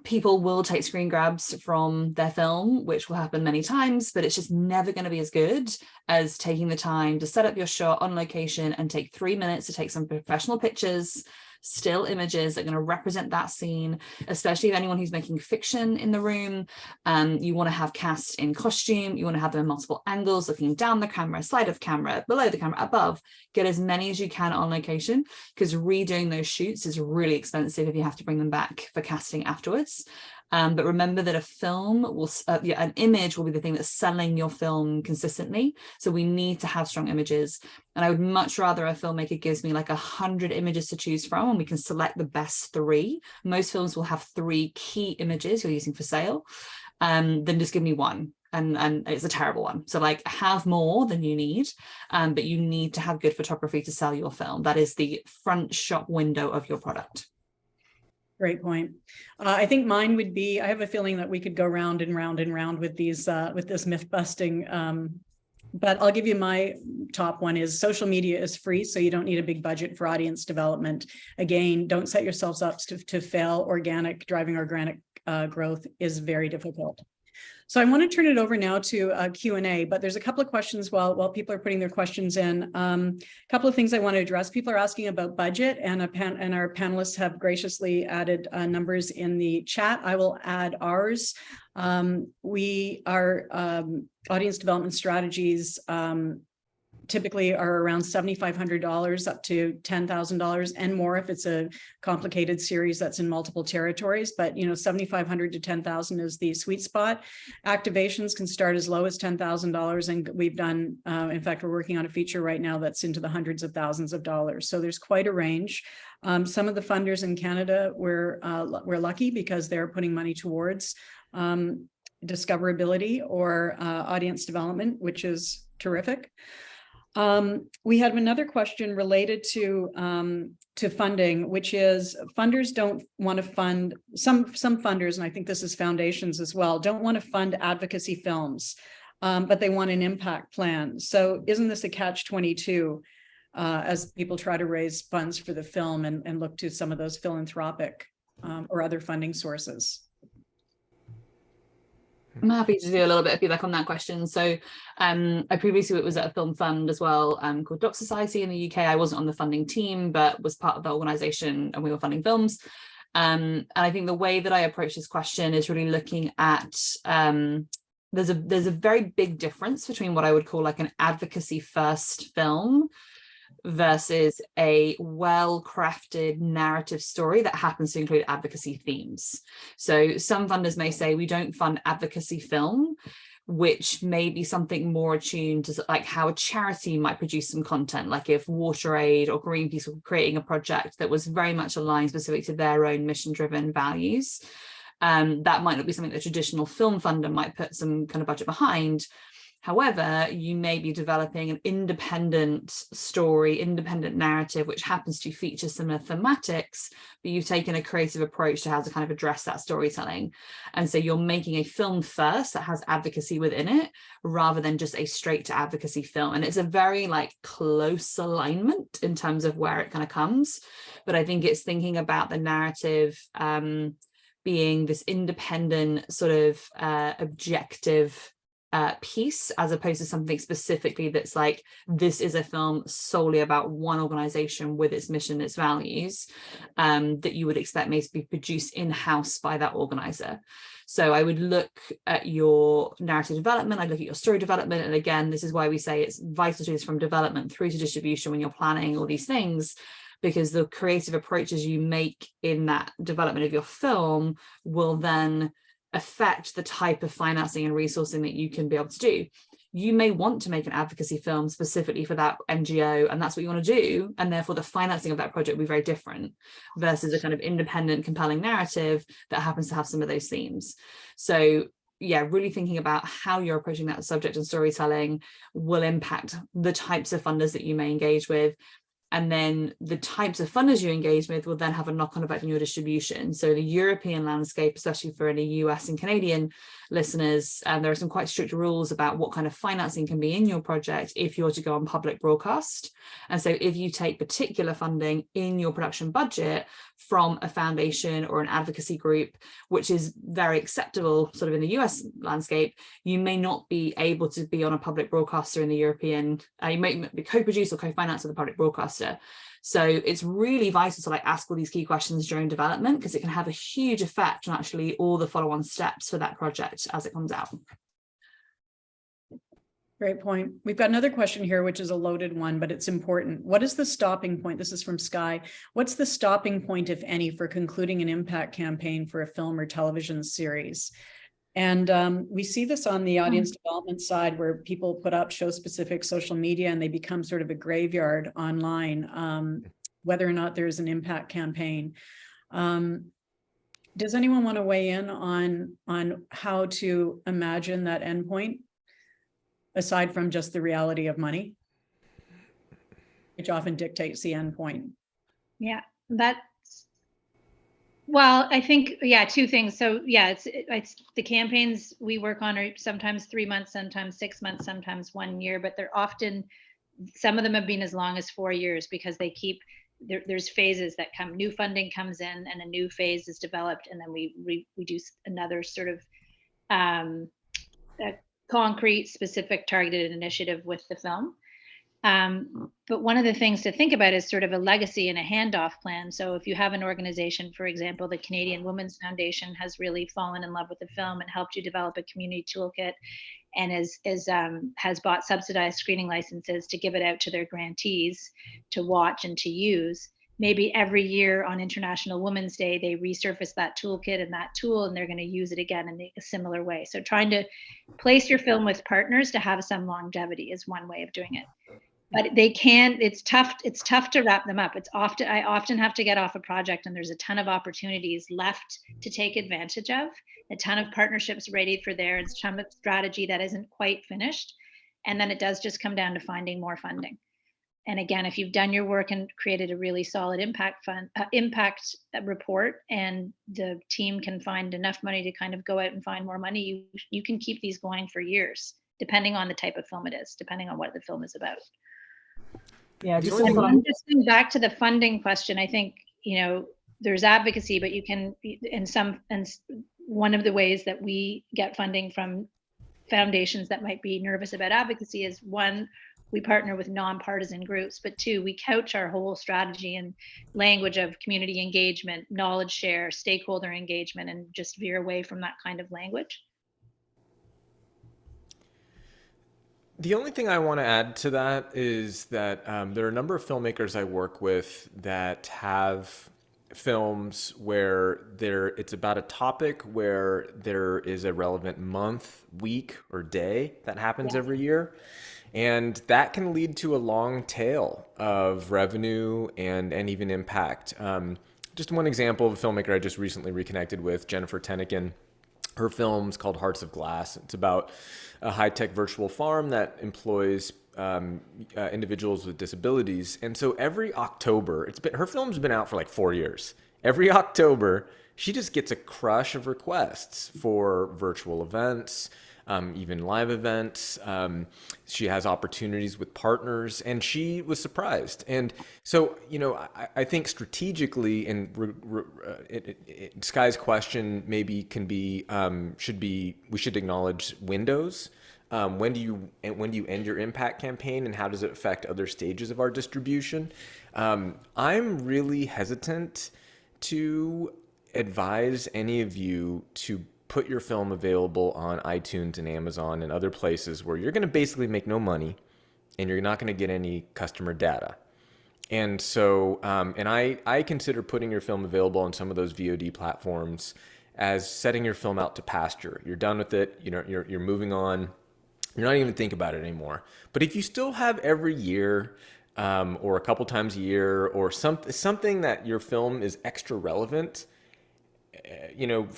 People will take screen grabs from their film, which will happen many times, but it's just never going to be as good as taking the time to set up your shot on location and take 3 minutes to take some professional pictures, still images that are going to represent that scene, especially if anyone who's making fiction in the room. You want to have cast in costume, you want to have them in multiple angles, looking down the camera, side of camera, below the camera, above. Get as many as you can on location, because redoing those shoots is really expensive if you have to bring them back for casting afterwards. But remember that a film will, an image will be the thing that's selling your film consistently. So we need to have strong images. And I would much rather a filmmaker gives me like 100 images to choose from and we can select the best 3. Most films will have 3 key images you're using for sale, than just give me one. And it's a terrible one. So like have more than you need, but you need to have good photography to sell your film. That is the front shop window of your product. Great point. I think mine would be, I have a feeling that we could go round and round and round with these, with this myth busting. But I'll give you my top one is social media is free. So you don't need a big budget for audience development. Again, don't set yourselves up to fail. Driving organic growth is very difficult. So I want to turn it over now to Q&A, but there's a couple of questions while people are putting their questions in. A couple of things I want to address. People are asking about budget, and our panelists have graciously added numbers in the chat. I will add ours. Our audience development strategies typically are around $7,500 up to $10,000 and more if it's a complicated series that's in multiple territories. But $7,500 to $10,000 is the sweet spot. Activations can start as low as $10,000, and we've done. In fact, we're working on a feature right now that's into the hundreds of thousands of dollars. So there's quite a range. Some of the funders in Canada we're lucky because they're putting money towards discoverability or audience development, which is terrific. We had another question related to funding, which is funders don't want to fund, some funders, and I think this is foundations as well, don't want to fund advocacy films, but they want an impact plan. So isn't this a catch-22 as people try to raise funds for the film and look to some of those philanthropic or other funding sources? I'm happy to do a little bit of feedback on that question. So I previously was at a film fund as well called Doc Society in the UK. I wasn't on the funding team, but was part of the organization and we were funding films. And I think the way that I approach this question is really looking at, there's a very big difference between what I would call like an advocacy first film versus a well-crafted narrative story that happens to include advocacy themes. So some funders may say we don't fund advocacy film, which may be something more attuned to like how a charity might produce some content, like if WaterAid or Greenpeace were creating a project that was very much aligned specific to their own mission-driven values. That might not be something that a traditional film funder might put some kind of budget behind. However, you may be developing an independent story, independent narrative, which happens to feature similar thematics, but you've taken a creative approach to how to kind of address that storytelling. And so you're making a film first that has advocacy within it, rather than just a straight to advocacy film. And it's a very like close alignment in terms of where it kind of comes. But I think it's thinking about the narrative being this independent sort of objective piece, as opposed to something specifically that's like, this is a film solely about one organization with its mission, its values, that you would expect may to be produced in-house by that organizer. So I would look at your narrative development, I'd look at your story development. And again, this is why we say it's vital to do this from development through to distribution when you're planning all these things, because the creative approaches you make in that development of your film will then affect the type of financing and resourcing that you can be able to do. You may want to make an advocacy film specifically for that NGO, and that's what you want to do, and therefore the financing of that project will be very different versus a kind of independent, compelling narrative that happens to have some of those themes. So yeah, really thinking about how you're approaching that subject and storytelling will impact the types of funders that you may engage with. And then the types of funders you engage with will then have a knock-on effect on your distribution. So the European landscape, especially for any US and Canadian listeners, there are some quite strict rules about what kind of financing can be in your project if you're to go on public broadcast. And so if you take particular funding in your production budget from a foundation or an advocacy group, which is very acceptable sort of in the US landscape, you may not be able to be on a public broadcaster in the European, you may be co-produce or co-finance with a public broadcaster. So it's really vital to like ask all these key questions during development, because it can have a huge effect on actually all the follow-on steps for that project as it comes out. Great point. We've got another question here, which is a loaded one, but it's important. What is the stopping point? This is from Sky. What's the stopping point, if any, for concluding an impact campaign for a film or television series? And we see this on the audience development side, where people put up show-specific social media and they become sort of a graveyard online, whether or not there's an impact campaign. Does anyone want to weigh in on how to imagine that endpoint, aside from just the reality of money, which often dictates the endpoint? Yeah, well, I think, yeah, two things. So yeah, it's the campaigns we work on are sometimes 3 months, sometimes 6 months, sometimes 1 year, but they're often, some of them have been as long as 4 years, because they keep, there's phases that come, new funding comes in and a new phase is developed, and then we do another sort of a concrete, specific, targeted initiative with the film. But one of the things to think about is sort of a legacy and a handoff plan. So if you have an organization, for example, the Canadian Women's Foundation has really fallen in love with the film and helped you develop a community toolkit, and has bought subsidized screening licenses to give it out to their grantees to watch and to use. Maybe every year on International Women's Day, they resurface that toolkit and that tool, and they're going to use it again in a similar way. So trying to place your film with partners to have some longevity is one way of doing it. But they can, it's tough to wrap them up. I often have to get off a project and there's a ton of opportunities left to take advantage of, a ton of partnerships ready for there, and some strategy that isn't quite finished. And then it does just come down to finding more funding. And again, if you've done your work and created a really solid impact report, and the team can find enough money to kind of go out and find more money, you can keep these going for years, depending on the type of film it is, depending on what the film is about. Yeah, just going back to the funding question, I think, there's advocacy, but you can, and one of the ways that we get funding from foundations that might be nervous about advocacy is, one, we partner with nonpartisan groups, but two, we couch our whole strategy in language of community engagement, knowledge share, stakeholder engagement, and just veer away from that kind of language. The only thing I want to add to that is that there are a number of filmmakers I work with that have films where it's about a topic where there is a relevant month, week, or day that happens every year. And that can lead to a long tail of revenue and even impact. Just one example of a filmmaker I just recently reconnected with, Jennifer Tennican. Her film's called Hearts of Glass. It's about a high-tech virtual farm that employs individuals with disabilities. And so every October, her film's been out for like 4 years. Every October, she just gets a crush of requests for virtual events, even live events. She has opportunities with partners, and she was surprised. And so, I think strategically, and Sky's question maybe can be, we should acknowledge windows When do you end your impact campaign, and how does it affect other stages of our distribution? I'm really hesitant to advise any of you to put your film available on iTunes and Amazon and other places where you're going to basically make no money and you're not going to get any customer data. And so, and I consider putting your film available on some of those VOD platforms as setting your film out to pasture. You're done with it. You know, you're moving on. You're not even thinking about it anymore. But if you still have every year, or a couple times a year, or something that your film is extra relevant, you know,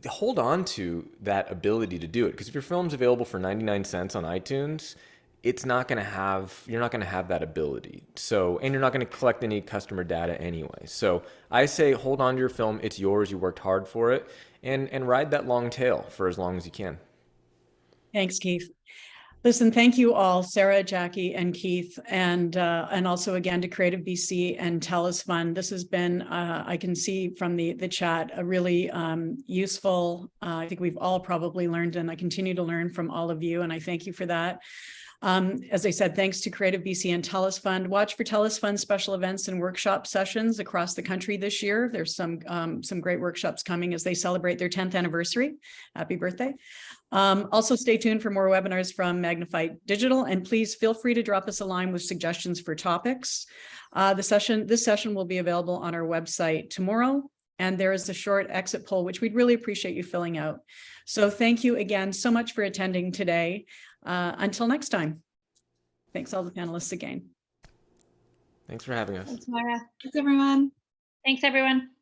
hold on to that ability to do it. Because if your film's available for 99 cents on iTunes, you're not going to have that ability. So, and you're not going to collect any customer data anyway. So I say, hold on to your film. It's yours. You worked hard for it, and ride that long tail for as long as you can. Thanks, Keith. Listen, thank you all, Sarah, Jackie, and Keith, and also again to Creative BC and TELUS Fund. This has been, I can see from the chat, a really useful. I think we've all probably learned, and I continue to learn from all of you, and I thank you for that. As I said, thanks to Creative BC and TELUS Fund. Watch for TELUS Fund special events and workshop sessions across the country this year. There's some great workshops coming as they celebrate their 10th anniversary. Happy birthday. Also stay tuned for more webinars from Magnify Digital, and please feel free to drop us a line with suggestions for topics. This session will be available on our website tomorrow, and there is a short exit poll, which we'd really appreciate you filling out. So thank you again so much for attending today. Until next time. Thanks all the panelists again. Thanks for having us. Thanks, Moira. Thanks, everyone. Thanks, everyone.